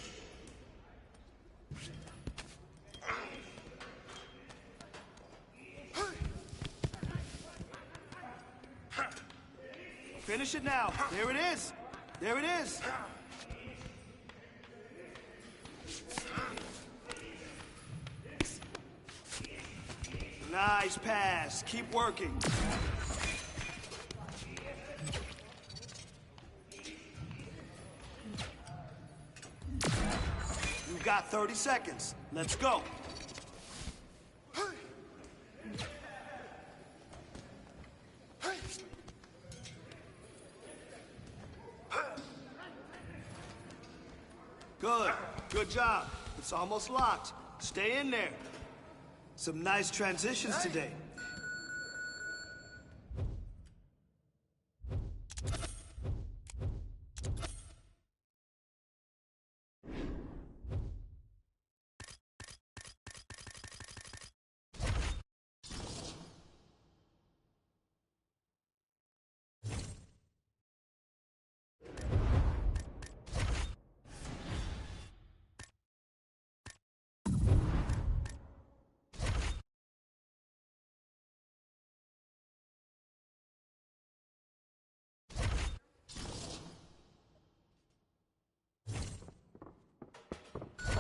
Finish it now. There it is. There it is. Nice pass. Keep working. You got 30 seconds. Let's go. Good. Good job. It's almost locked. Stay in there. Some nice transitions today.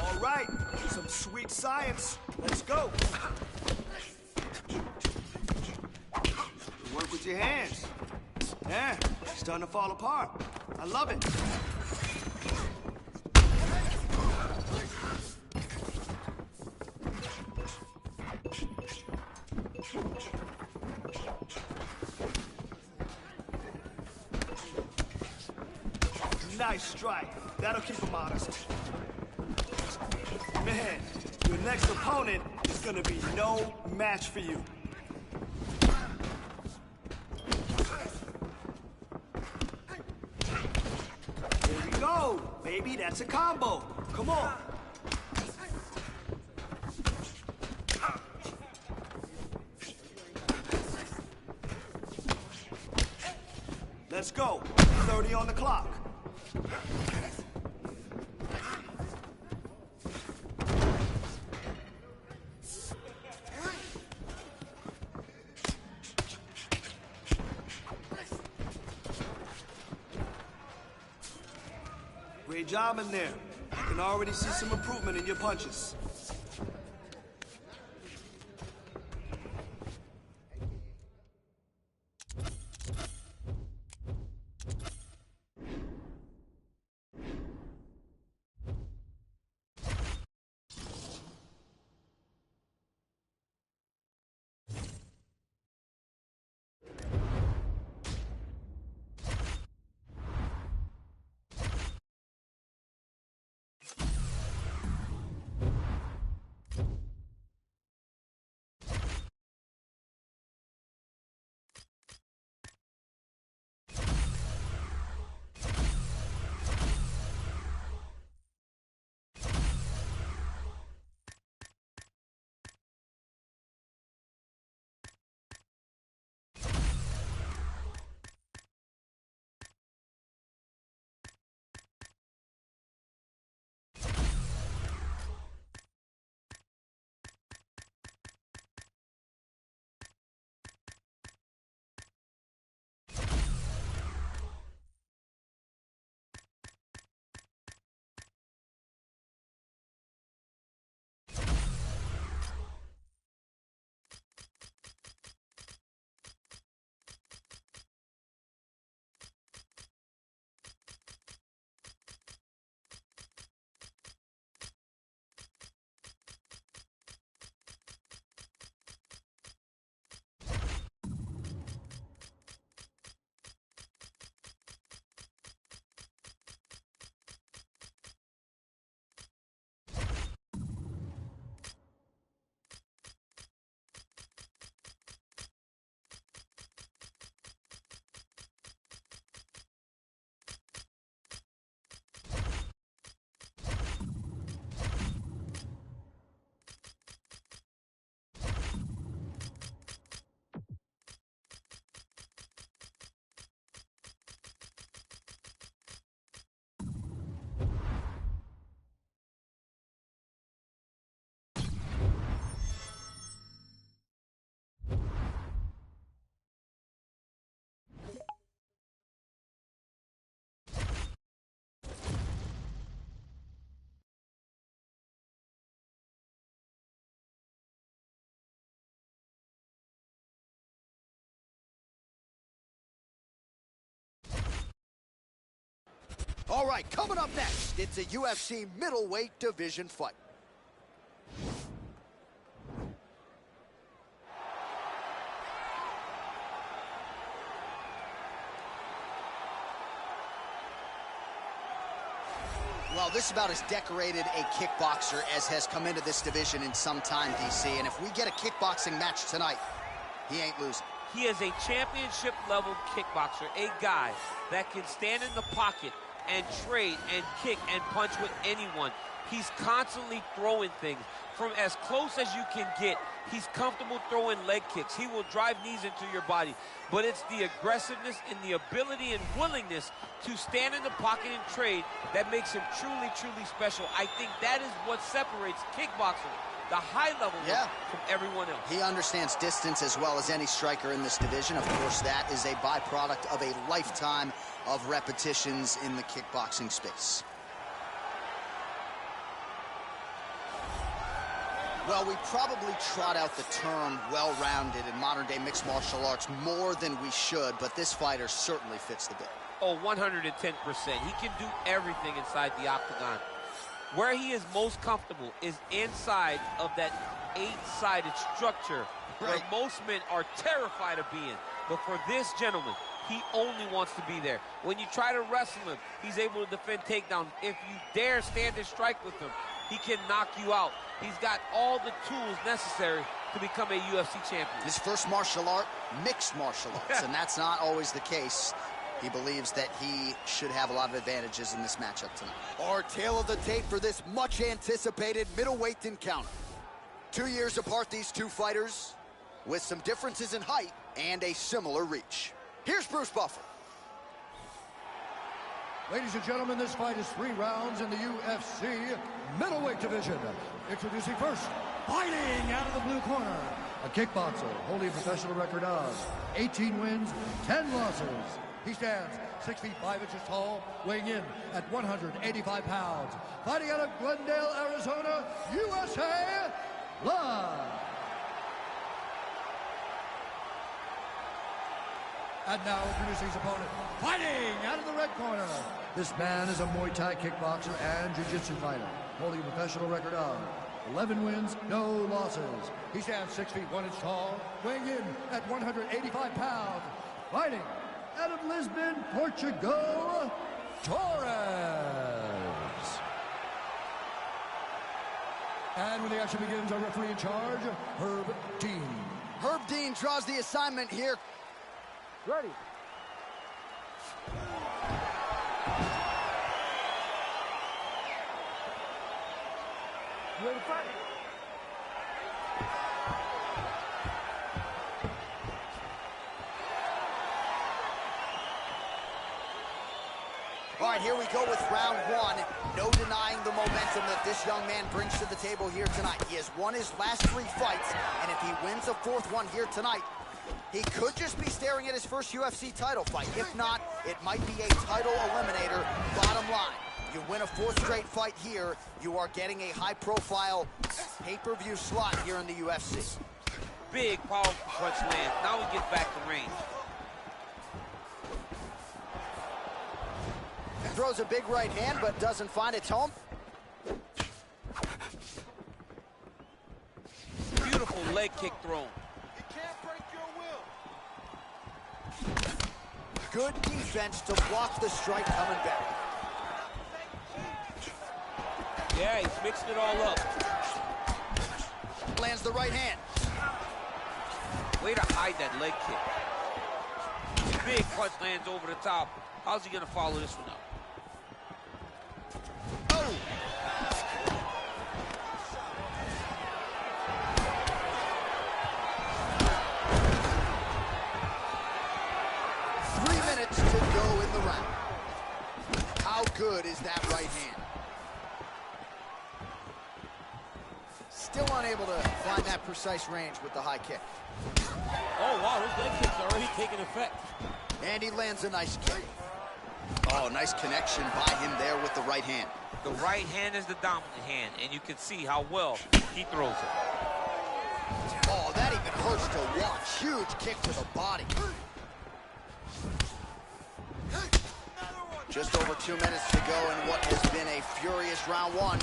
All right, some sweet science. Let's go. Work with your hands. Yeah, it's starting to fall apart. I love it. Nice strike. That'll keep him honest. Man, your next opponent is gonna be no match for you. There we go, baby, that's a combo. Come on. Let's go, 30 on the clock. Great job in there. I can already see some improvement in your punches. All right, coming up next, it's a UFC middleweight division fight. Well, this is about as decorated a kickboxer as has come into this division in some time, DC. And if we get a kickboxing match tonight, he ain't losing. He is a championship-level kickboxer, a guy that can stand in the pocket and trade and kick and punch with anyone. He's constantly throwing things from as close as you can get. He's comfortable throwing leg kicks. He will drive knees into your body. But it's the aggressiveness and the ability and willingness to stand in the pocket and trade that makes him truly, truly special. I think that is what separates kickboxing, the high level, from everyone else. He understands distance as well as any striker in this division. Of course, that is a byproduct of a lifetime of repetitions in the kickboxing space. Well, we probably trot out the term well-rounded in modern-day mixed martial arts more than we should, but this fighter certainly fits the bill. Oh, 110%. He can do everything inside the octagon. Where he is most comfortable is inside of that 8-sided structure where most men are terrified of being. But for this gentleman, he only wants to be there. When you try to wrestle him, he's able to defend takedowns. If you dare stand and strike with him, he can knock you out. He's got all the tools necessary to become a UFC champion. His first martial art, mixed martial arts, and that's not always the case. He believes that he should have a lot of advantages in this matchup tonight. Our tale of the tape for this much-anticipated middleweight encounter. 2 years apart, these two fighters, with some differences in height and a similar reach. Here's Bruce Buffer. Ladies and gentlemen, this fight is 3 rounds in the UFC middleweight division. Introducing first, fighting out of the blue corner, a kickboxer holding a professional record of 18 wins, 10 losses. He stands 6 feet 5 inches tall, weighing in at 185 pounds. Fighting out of Glendale, Arizona, USA, live. And now introducing his opponent, fighting out of the red corner. This man is a Muay Thai kickboxer and jiu-jitsu fighter, holding a professional record of 11 wins, no losses. He stands 6 feet 1 inch tall, weighing in at 185 pounds. Fighting out of Lisbon, Portugal, Torres. And when the action begins, our referee in charge, Herb Dean. Herb Dean draws the assignment here. Ready. You ready to fight? All right, here we go with round one. No denying the momentum that this young man brings to the table here tonight. He has won his last 3 fights, and if he wins a 4th one here tonight, he could just be staring at his first UFC title fight. If not, it might be a title eliminator. Bottom line, you win a 4th straight fight here, you are getting a high-profile pay-per-view slot here in the UFC. Big, powerful punch land. Now he gets back to range. Throws a big right hand, but doesn't find its home. Beautiful leg kick thrown. Good defense to block the strike coming back. Yeah, he's mixing it all up. Lands the right hand. Way to hide that leg kick. Big punch lands over the top. How's he gonna follow this one up? Oh! 3 minutes to go in the round. How good is that right hand? Still unable to find that precise range with the high kick. Oh, wow, those leg kicks are already taking effect. And he lands a nice kick. Oh, nice connection by him there with the right hand. The right hand is the dominant hand, and you can see how well he throws it. Oh, that even hurts to watch. Huge kick to the body. Just over 2 minutes to go in what has been a furious round one.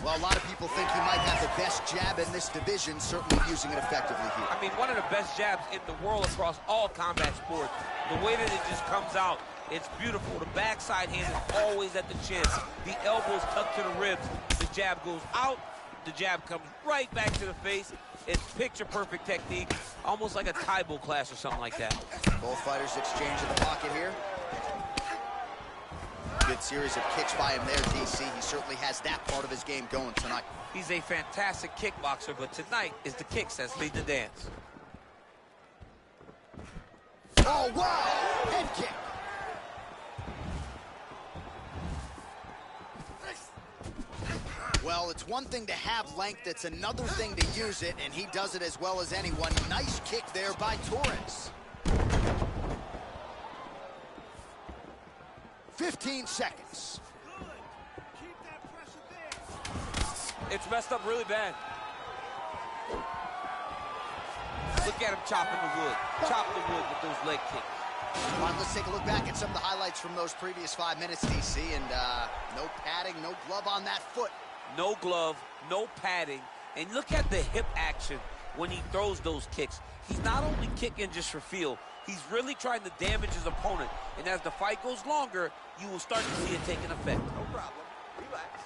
Well, a lot of people think he might have the best jab in this division, certainly using it effectively here. I mean, one of the best jabs in the world across all combat sports. The way that it just comes out, it's beautiful. The backside hand is always at the chin. The elbows tucked to the ribs. The jab goes out. The jab comes right back to the face. It's picture-perfect technique, almost like a Taibo class or something like that. Both fighters exchange in the pocket here. Good series of kicks by him there, DC. He certainly has that part of his game going tonight. He's a fantastic kickboxer, but tonight is the kicks that's lead the dance. Oh, wow! Head kick. Well, it's one thing to have length, it's another thing to use it, and he does it as well as anyone. Nice kick there by Torres. 15 seconds. It's messed up really bad. Look at him chopping the wood. Chop the wood with those leg kicks. All right, let's take a look back at some of the highlights from those previous 5 minutes, DC, and no padding, no glove on that foot. No glove, no padding, and look at the hip action when he throws those kicks. He's not only kicking just for feel, he's really trying to damage his opponent, and as the fight goes longer, you will start to see it taking effect. No problem. Relax.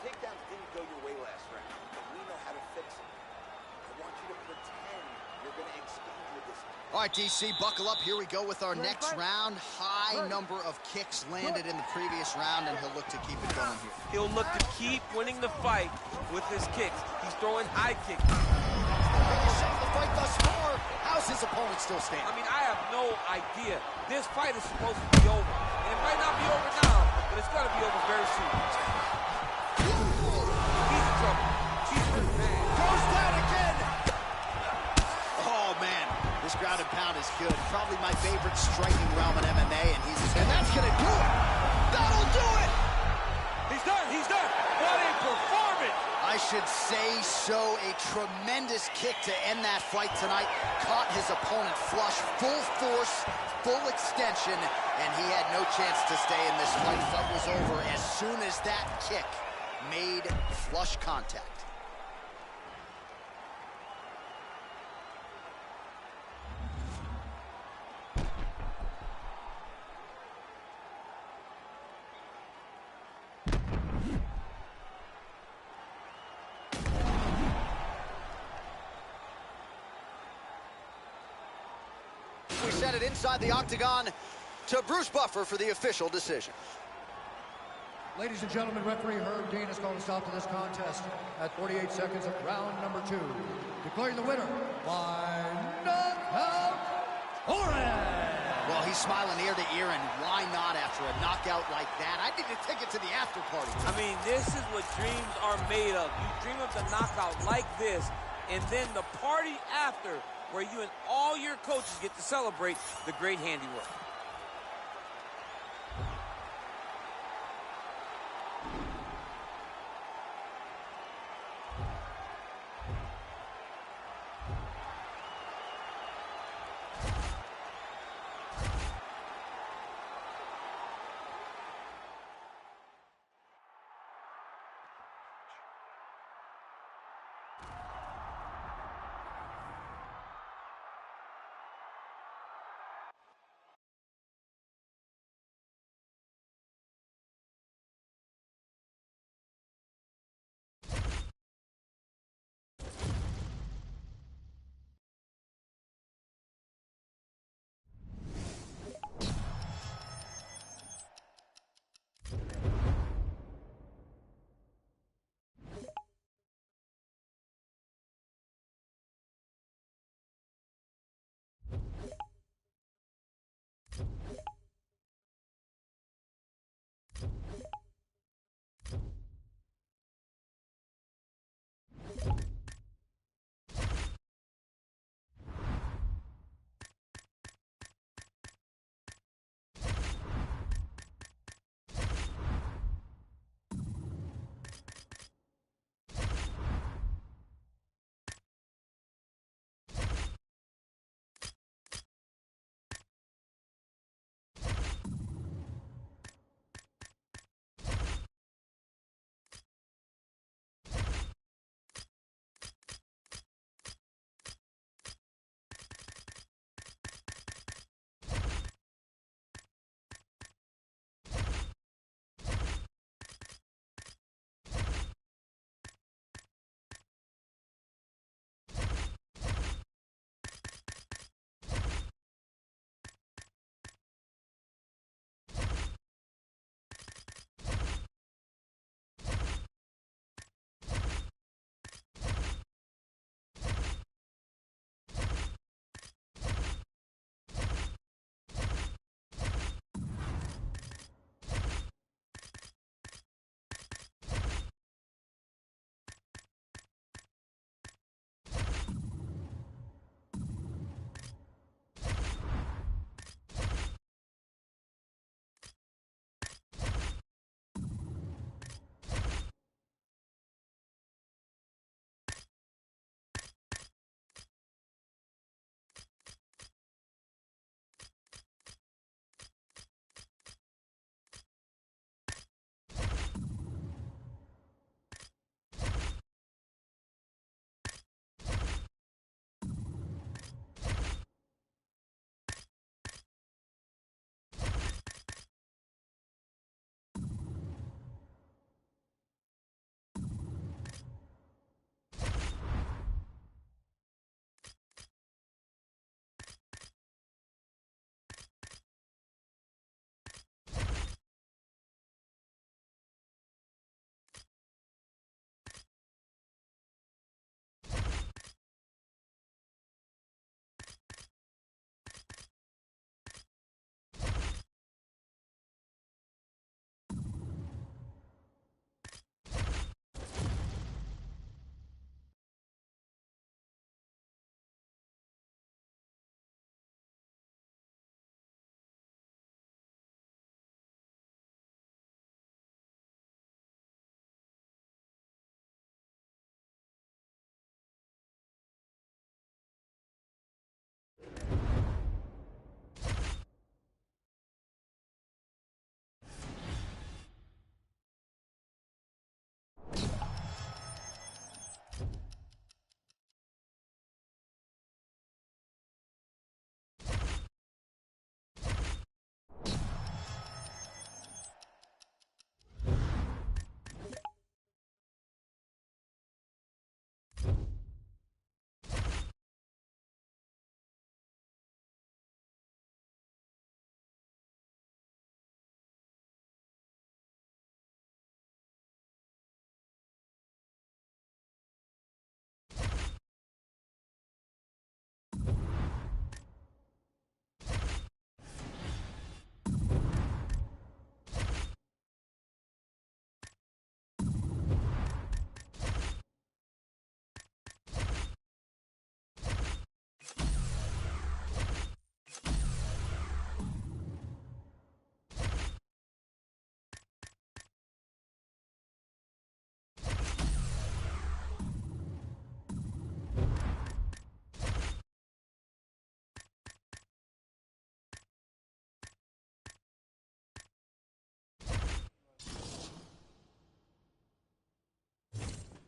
The takedowns didn't go your way last round, but we know how to fix it. I want you to pretend you're going to exchange with this. All right, DC, buckle up. Here we go with our next round. High number of kicks landed in the previous round, and he'll look to keep it going here. He'll look to keep winning the fight with his kicks. He's throwing high kicks. Biggest shot of the fight thus far. How's his opponent still standing? I mean, I have no idea. This fight is supposed to be over. And it might not be over now, but it's going to be over very soon. He's in trouble. He's really mad. Goes down again. good. Probably my favorite striking realm in MMA, and that's gonna do it. That'll do it. He's done. He's done. What a performance. I should say so. A tremendous kick to end that fight tonight. Caught his opponent flush, full force, full extension, and he had no chance to stay in this fight. Fight was over as soon as that kick made flush contact. We set it inside the octagon to Bruce Buffer for the official decision. Ladies and gentlemen, referee Herb Dean has called a stop to this contest at 48 seconds of round number 2. Declaring the winner by knockout, Torres! Well, he's smiling ear to ear, and why not after a knockout like that? I need to take it to the after party. I mean, this is what dreams are made of. You dream of the knockout like this, and then the party after, where you and all your coaches get to celebrate the great handiwork.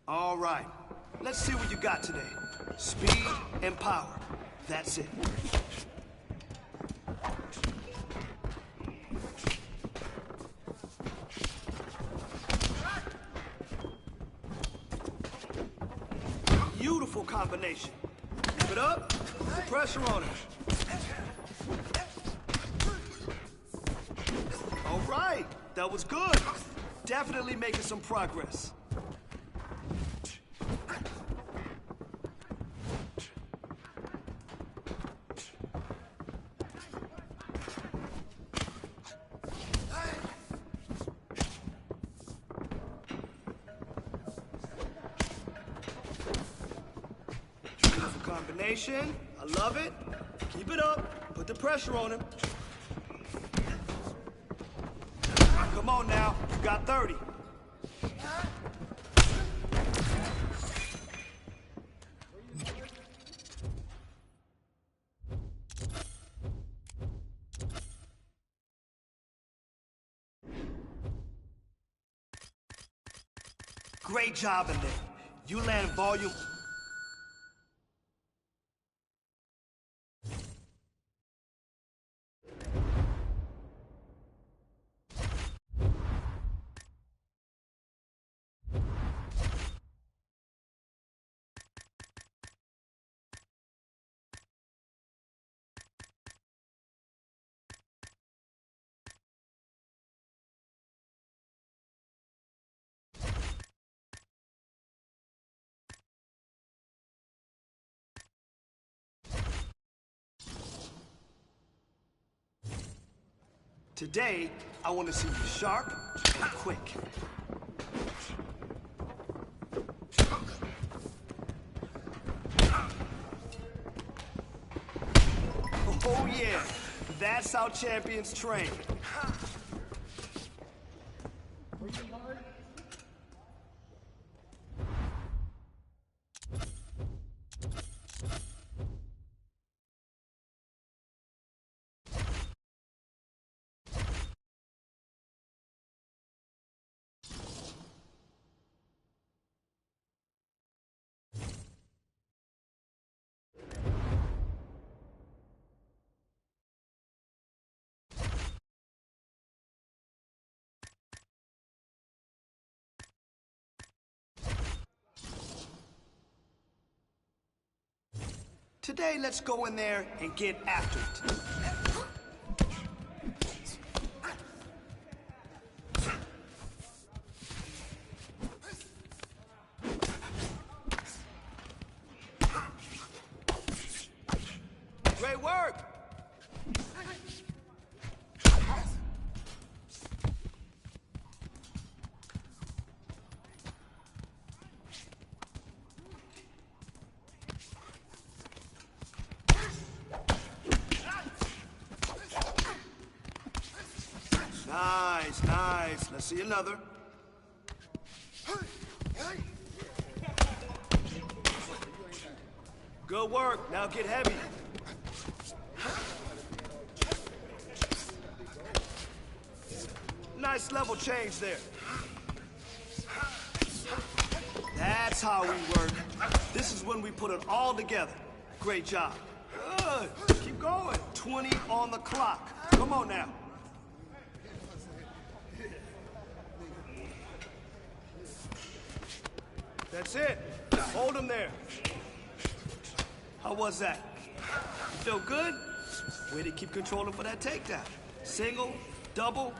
All right. Let's see what you got today. Speed and power. That's it. Beautiful combination. Keep it up. Put the pressure on it. All right. That was good. Definitely making some progress. Combination. I love it. Keep it up. Put the pressure on him. Come on now. You got 30. Great job in there. You land volume. Today, I want to see you sharp and quick. Oh yeah, that's how champions train. Today, let's go in there and get after it. Great work! Nice, nice. Let's see another. Good work. Now get heavy. Nice level change there. That's how we work. This is when we put it all together. Great job. Good. Keep going. 20 on the clock. Come on now. That's it. Hold him there. How was that? You feel good? Way to keep controlling for that takedown. Single, double.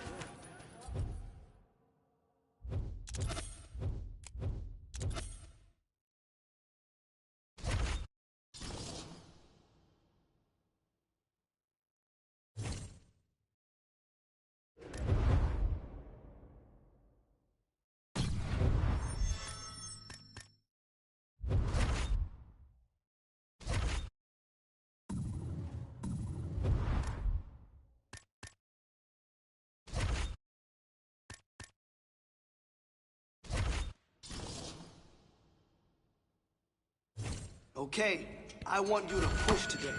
Okay, I want you to push today.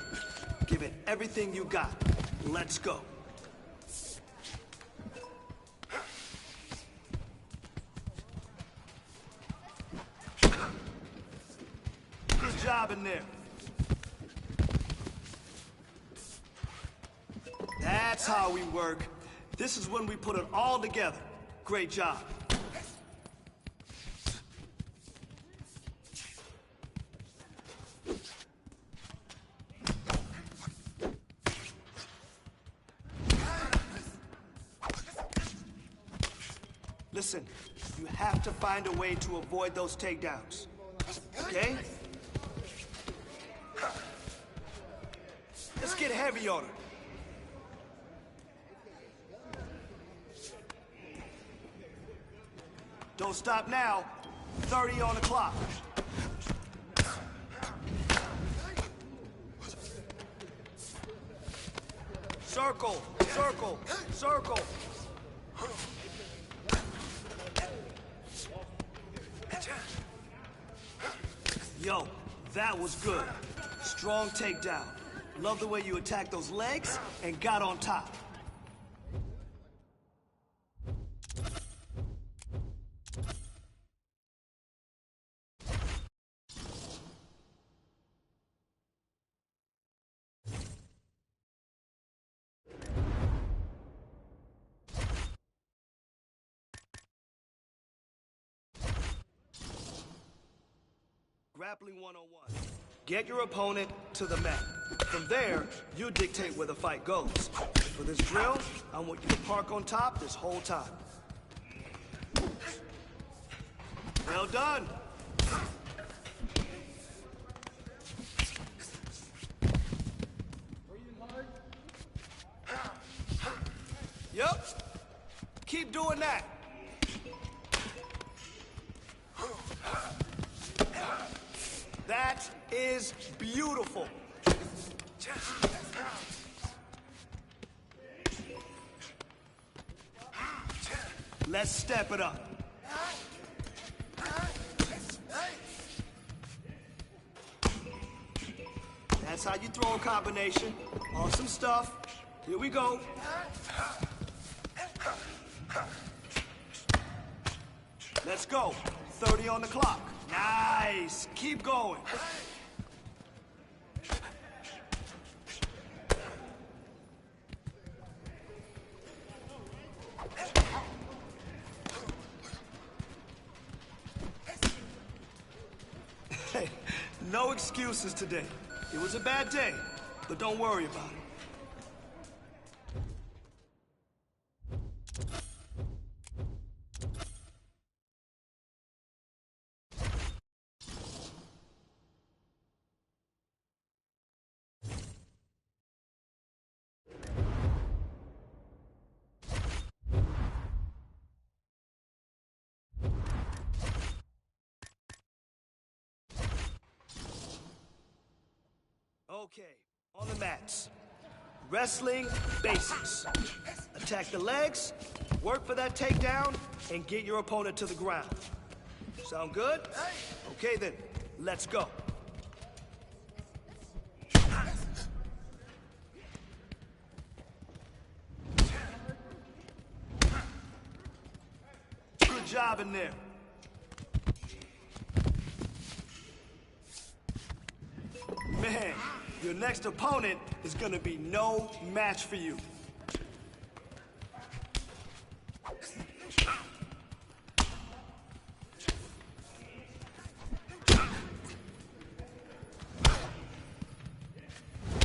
Give it everything you got. Let's go. job in there. That's how we work. This is when we put it all together. Great job. Listen, you have to find a way to avoid those takedowns. Okay? Let's get heavy on her. Don't stop now. 30 on the clock. Circle, circle, circle. Yo, that was good. Strong takedown. Love the way you attacked those legs and got on top. Grappling 101. Get your opponent to the mat. From there, you dictate where the fight goes. For this drill, I want you to park on top this whole time. Well done. Yep. Keep doing that. That is beautiful. Let's step it up. That's how you throw a combination. Awesome stuff. Here we go. Let's go. 30 on the clock. Nice. Keep going. Hey, no excuses today. It was a bad day, but don't worry about it. Okay, on the mats. Wrestling basics. Attack the legs, work for that takedown, and get your opponent to the ground. Sound good? Okay then, let's go. Good job in there. Man, your next opponent is gonna be no match for you.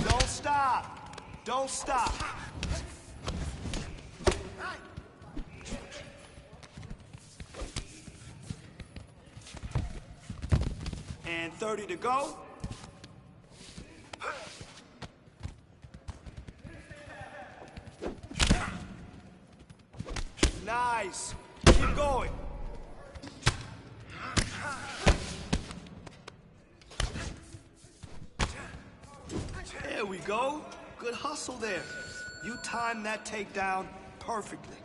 Don't stop. Don't stop. And 30 to go. Nice. Keep going. There we go. Good hustle there. You timed that takedown perfectly.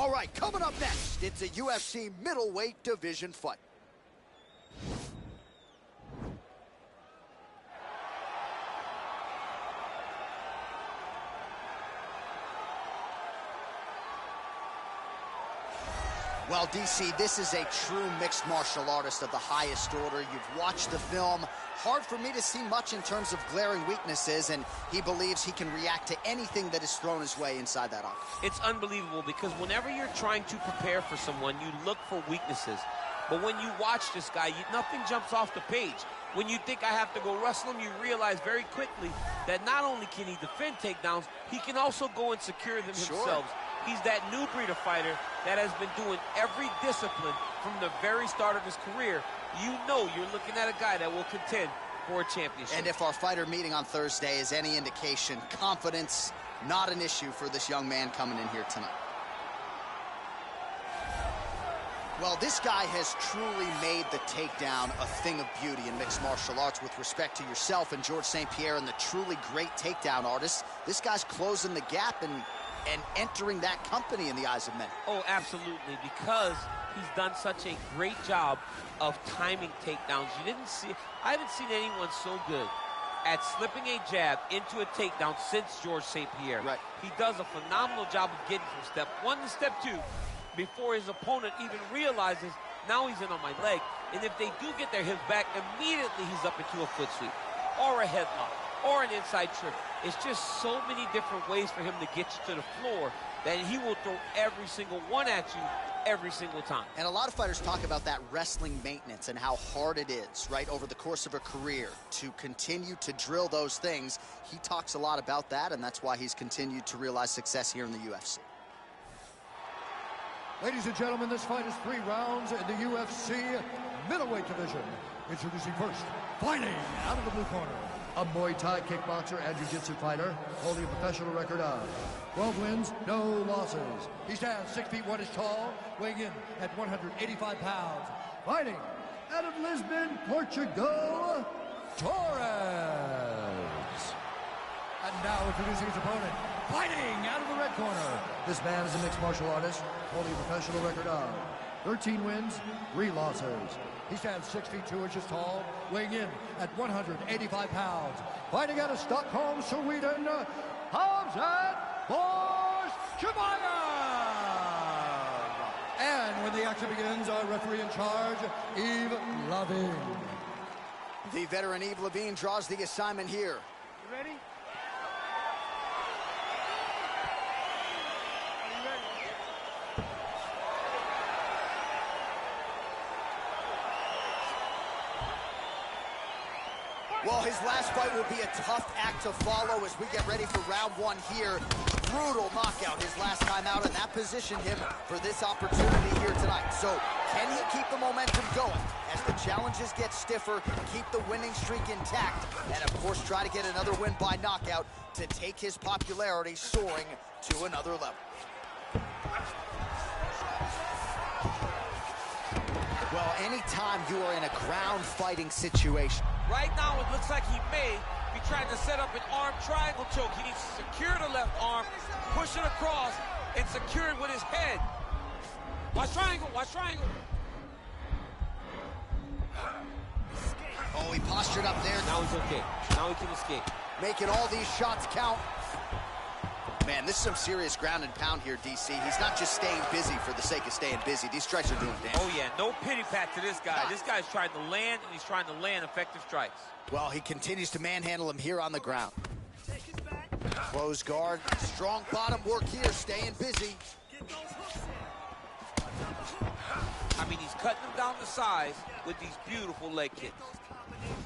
All right, coming up next, it's a UFC middleweight division fight. Well, DC, this is a true mixed martial artist of the highest order. You've watched the film. Hard for me to see much in terms of glaring weaknesses, and he believes he can react to anything that is thrown his way inside that octagon. It's unbelievable because whenever you're trying to prepare for someone, you look for weaknesses. But when you watch this guy, nothing jumps off the page. When you think I have to go wrestle him, you realize very quickly that not only can he defend takedowns, he can also go and secure them himself. He's that new breed of fighter that has been doing every discipline from the very start of his career. You know you're looking at a guy that will contend for a championship. And if our fighter meeting on Thursday is any indication, confidence, not an issue for this young man coming in here tonight. Well, this guy has truly made the takedown a thing of beauty in mixed martial arts with respect to yourself and George St. Pierre and the truly great takedown artists. This guy's closing the gap and entering that company in the eyes of many. Oh, absolutely, because he's done such a great job of timing takedowns. I haven't seen anyone so good at slipping a jab into a takedown since George St. Pierre. Right. He does a phenomenal job of getting from step one to step two before his opponent even realizes now he's in on my leg. And if they do get their hips back, immediately he's up into a foot sweep or a headlock or an inside trip. It's just so many different ways for him to get you to the floor that he will throw every single one at you every single time. And a lot of fighters talk about that wrestling maintenance and how hard it is, right, over the course of a career to continue to drill those things. He talks a lot about that, and that's why he's continued to realize success here in the UFC. Ladies and gentlemen, this fight is 3 rounds in the UFC middleweight division. Introducing first, fighting out of the blue corner, a Muay Thai kickboxer and jiu-jitsu fighter holding a professional record of 12 wins, no losses. He stands 6 feet 1 inches tall, weighing in at 185 pounds. Fighting out of Lisbon, Portugal, Torres. And now introducing his opponent, fighting out of the red corner. This man is a mixed martial artist holding a professional record of 13 wins, 3 losses. He stands 6 feet 2 inches tall, weighing in at 185 pounds. Fighting out of Stockholm, Sweden, Hamzat Borsjemaya! And when the action begins, our referee in charge, Yves Lavigne. The veteran Yves Lavigne draws the assignment here. You ready? Well, his last fight will be a tough act to follow as we get ready for round 1 here. Brutal knockout his last time out, and that positioned him for this opportunity here tonight. So, can he keep the momentum going as the challenges get stiffer, keep the winning streak intact, and of course try to get another win by knockout to take his popularity soaring to another level? Well, anytime you are in a ground fighting situation, right now, it looks like he may be trying to set up an arm triangle choke. He needs to secure the left arm, push it across, and secure it with his head. Watch triangle, watch triangle. oh, he postured up there. Now he's okay. Now he can escape. Making all these shots count. Man, this is some serious ground and pound here, DC. He's not just staying busy for the sake of staying busy. These strikes are doing damage. Oh, yeah, no pity pat to this guy. This guy's trying to land, and he's trying to land effective strikes. Well, he continues to manhandle him here on the ground. Close guard, strong bottom work here, staying busy. I mean, he's cutting him down to size with these beautiful leg kicks.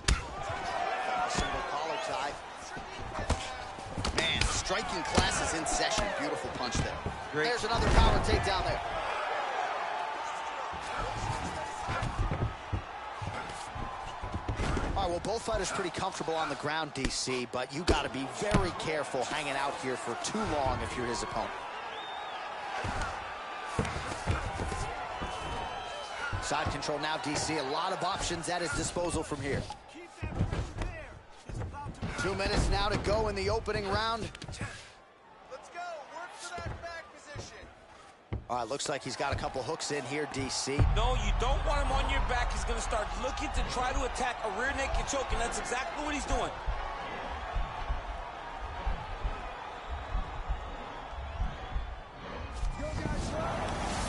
A single collar tie. Man, striking class is in session. Beautiful punch there. Great. There's another power takedown there. All right, well, both fighters pretty comfortable on the ground, DC, but you got to be very careful hanging out here for too long if you're his opponent. Side control now, DC. A lot of options at his disposal from here. 2 minutes now to go in the opening round. Let's go. Work for that back position. All right, looks like he's got a couple hooks in here, DC. No, you don't want him on your back. He's going to start looking to try to attack a rear naked choke, and that's exactly what he's doing.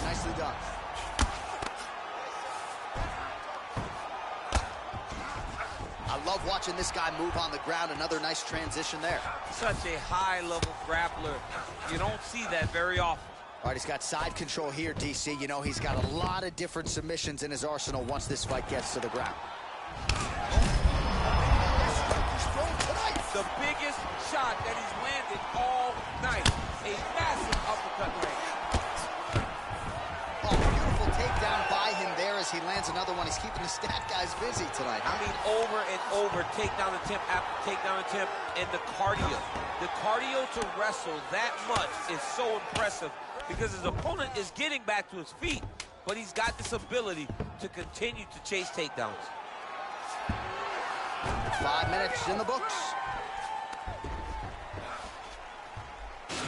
Nicely done. I love watching this guy move on the ground. Another nice transition there. Such a high-level grappler. You don't see that very often. All right, he's got side control here, DC. You know, he's got a lot of different submissions in his arsenal once this fight gets to the ground. The biggest shot that he's landed all night. A massive uppercut land. Oh, beautiful takedown by him there as he lands another one. He's keeping the stat guys busy tonight. I mean, over and over, takedown attempt after takedown attempt, and the cardio. The cardio to wrestle that much is so impressive because his opponent is getting back to his feet, but he's got this ability to continue to chase takedowns. 5 minutes in the books.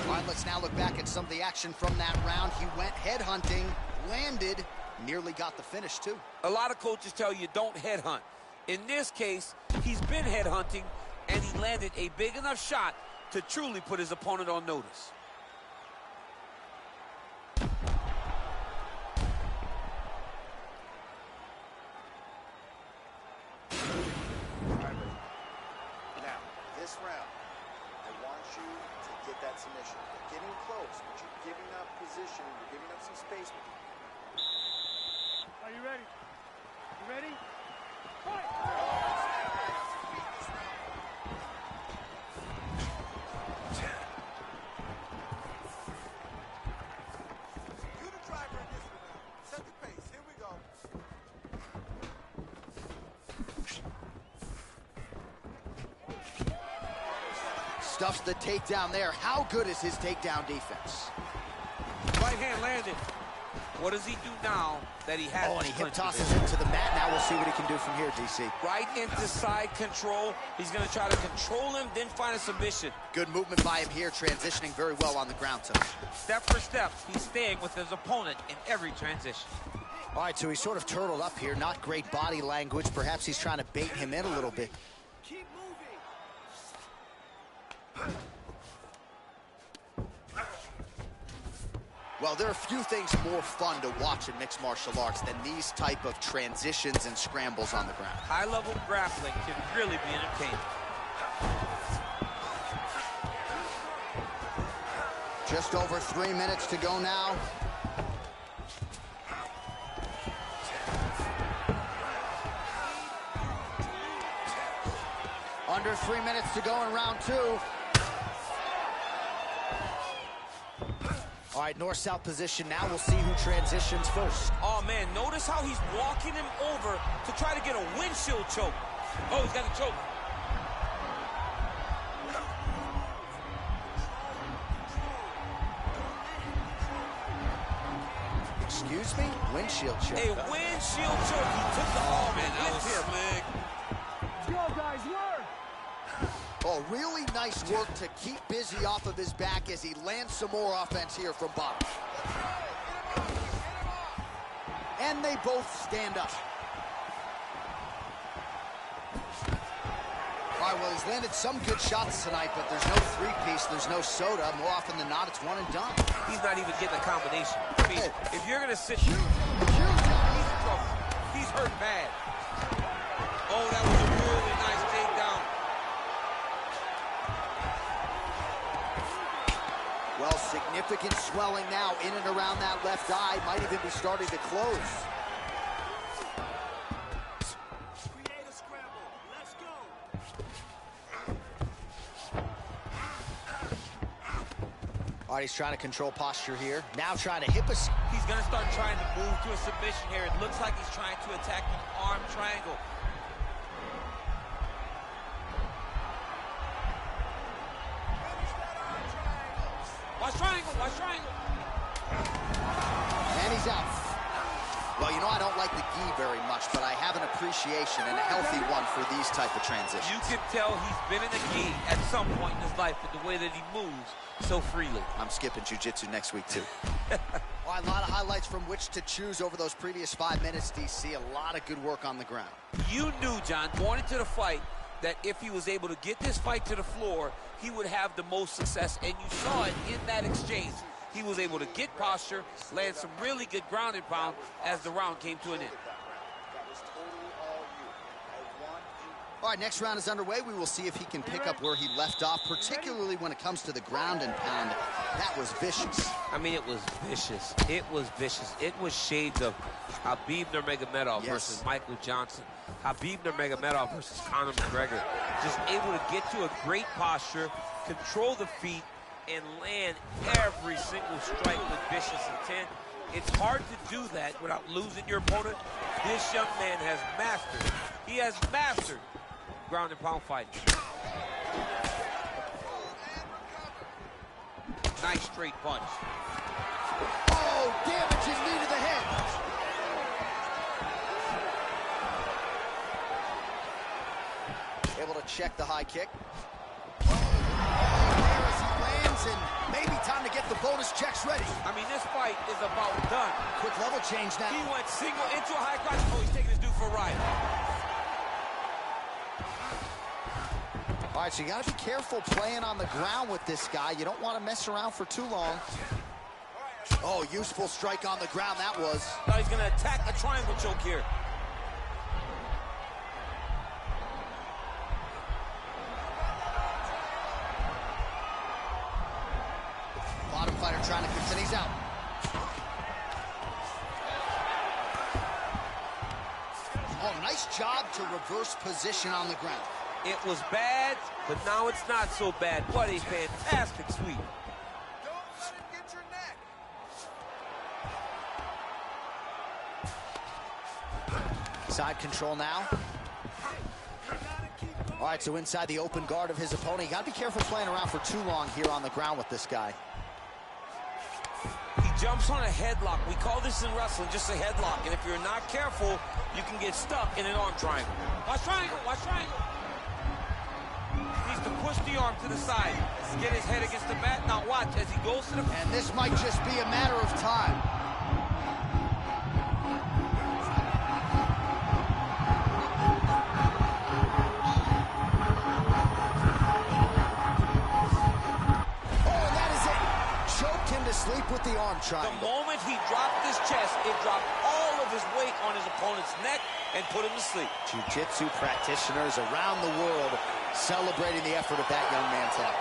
All right, let's now look back at some of the action from that round. He went headhunting, landed, nearly got the finish, too. A lot of coaches tell you don't headhunt. In this case, he's been headhunting, and he landed a big enough shot to truly put his opponent on notice. Now, this round, I want you to get that submission. You're getting close, but you're giving up position. You're giving up some space. Are you ready? You ready? Fight! You the driver in this one now. Set the pace. Here we go. Stuffs the takedown there. How good is his takedown defense? Right hand landed. What does he do now that he has? Oh, and he hip tosses him to the mat. Now we'll see what he can do from here, DC. Right into side control. He's going to try to control him, then find a submission. Good movement by him here, transitioning very well on the ground tonight. Step for step, he's staying with his opponent in every transition. All right, so he's sort of turtled up here. Not great body language. Perhaps he's trying to bait him in a little bit. Keep moving. Well, there are few things more fun to watch in mixed martial arts than these type of transitions and scrambles on the ground. High-level grappling can really be entertaining. Just over 3 minutes to go now. Under 3 minutes to go in round 2. All right, north-south position. Now we'll see who transitions first. Oh, man, notice how he's walking him over to try to get a windshield choke. Oh, he's got a choke. Excuse me? Windshield choke. A windshield choke. He took the ball, man. That was slick. Let's go, guys, work! Oh, really nice work to keep busy off of his back as he lands some more offense here from bottom. And they both stand up. All right, well, he's landed some good shots tonight, but there's no three-piece, there's no soda. More often than not, it's one and done. He's not even getting a combination. I mean, if you're going to sit... He's in trouble. He's hurt bad. Oh, that was a really nice takedown. Well, significant swelling now in and around that left eye. Might even be starting to close. Create a scramble. Let's go. All right, he's trying to control posture here. Now trying to hip us. He's going to start trying to move to a submission here. It looks like he's trying to attack an arm triangle. Watch triangle, watch triangle. And he's out. Well, you know, I don't like like the gi very much, but I have an appreciation and a healthy one for these type of transitions. You can tell he's been in the gi at some point in his life with the way that he moves so freely. I'm skipping jiu-jitsu next week, too. All right, a lot of highlights from which to choose over those previous 5 minutes, DC. A lot of good work on the ground. You knew, John, going into the fight, that if he was able to get this fight to the floor, he would have the most success, and you saw it in that exchange. He was able to get posture, land some really good ground and pound as the round came to an end. All right, next round is underway. We will see if he can pick up where he left off, particularly when it comes to the ground and pound. That was vicious. I mean, it was vicious. It was vicious. It was shades of Khabib Nurmagomedov versus Michael Johnson. Khabib Nurmagomedov versus Conor McGregor. Just able to get to a great posture, control the feet, and land every single strike with vicious intent. It's hard to do that without losing your opponent. This young man has mastered. He has mastered ground and pound fighting. Nice straight punch. Oh, damaging knee to the head. Able to check the high kick. Oh, there as he lands, and maybe time to get the bonus checks ready. I mean, this fight is about done. Quick level change now. He went single into a high cross. Oh, he's taking his dude for a ride. All right, so you got to be careful playing on the ground with this guy. You don't want to mess around for too long. Oh, useful strike on the ground that was. Now he's going to attack a triangle choke here. Bottom fighter trying to continue. He's out. Oh, nice job to reverse position on the ground. It was bad, but now it's not so bad. What a fantastic sweep. Don't let him get your neck. Side control now. All right, so inside the open guard of his opponent. You got to be careful playing around for too long here on the ground with this guy. He jumps on a headlock. We call this in wrestling just a headlock. And if you're not careful, you can get stuck in an arm triangle. Watch triangle, watch triangle. He needs to push the arm to the side. Get his head against the mat. Now watch as he goes to the... And this might just be a matter of time. Sleep with the arm triangle. The moment he dropped his chest, it dropped all of his weight on his opponent's neck and put him to sleep. Jiu-jitsu practitioners around the world celebrating the effort of that young man tonight.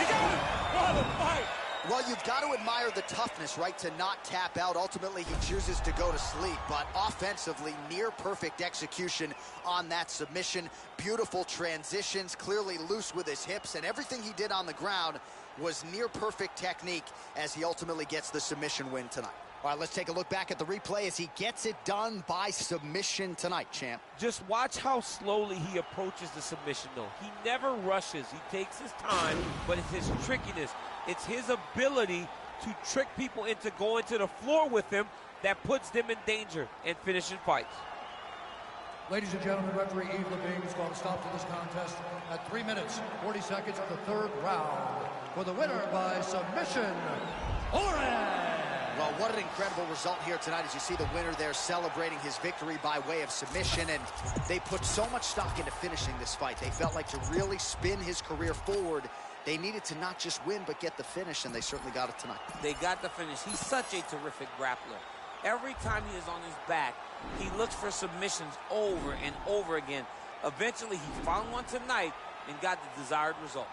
He got it! What a fight! Well, you've got to admire the toughness, right, to not tap out. Ultimately, he chooses to go to sleep, but offensively, near-perfect execution on that submission. Beautiful transitions, clearly loose with his hips, and everything he did on the ground was near-perfect technique as he ultimately gets the submission win tonight. All right, let's take a look back at the replay as he gets it done by submission tonight, champ. Just watch how slowly he approaches the submission, though. He never rushes. He takes his time, but it's his trickiness. It's his ability to trick people into going to the floor with him that puts them in danger and finishing fights. Ladies and gentlemen, referee Yves Levine has called a stop to this contest at 3 minutes, 40 seconds of the third round. For the winner by submission, Torres! Well, what an incredible result here tonight as you see the winner there celebrating his victory by way of submission, and they put so much stock into finishing this fight. They felt like to really spin his career forward, they needed to not just win but get the finish, and they certainly got it tonight. They got the finish. He's such a terrific grappler. Every time he is on his back, he looks for submissions over and over again. Eventually, he found one tonight and got the desired result.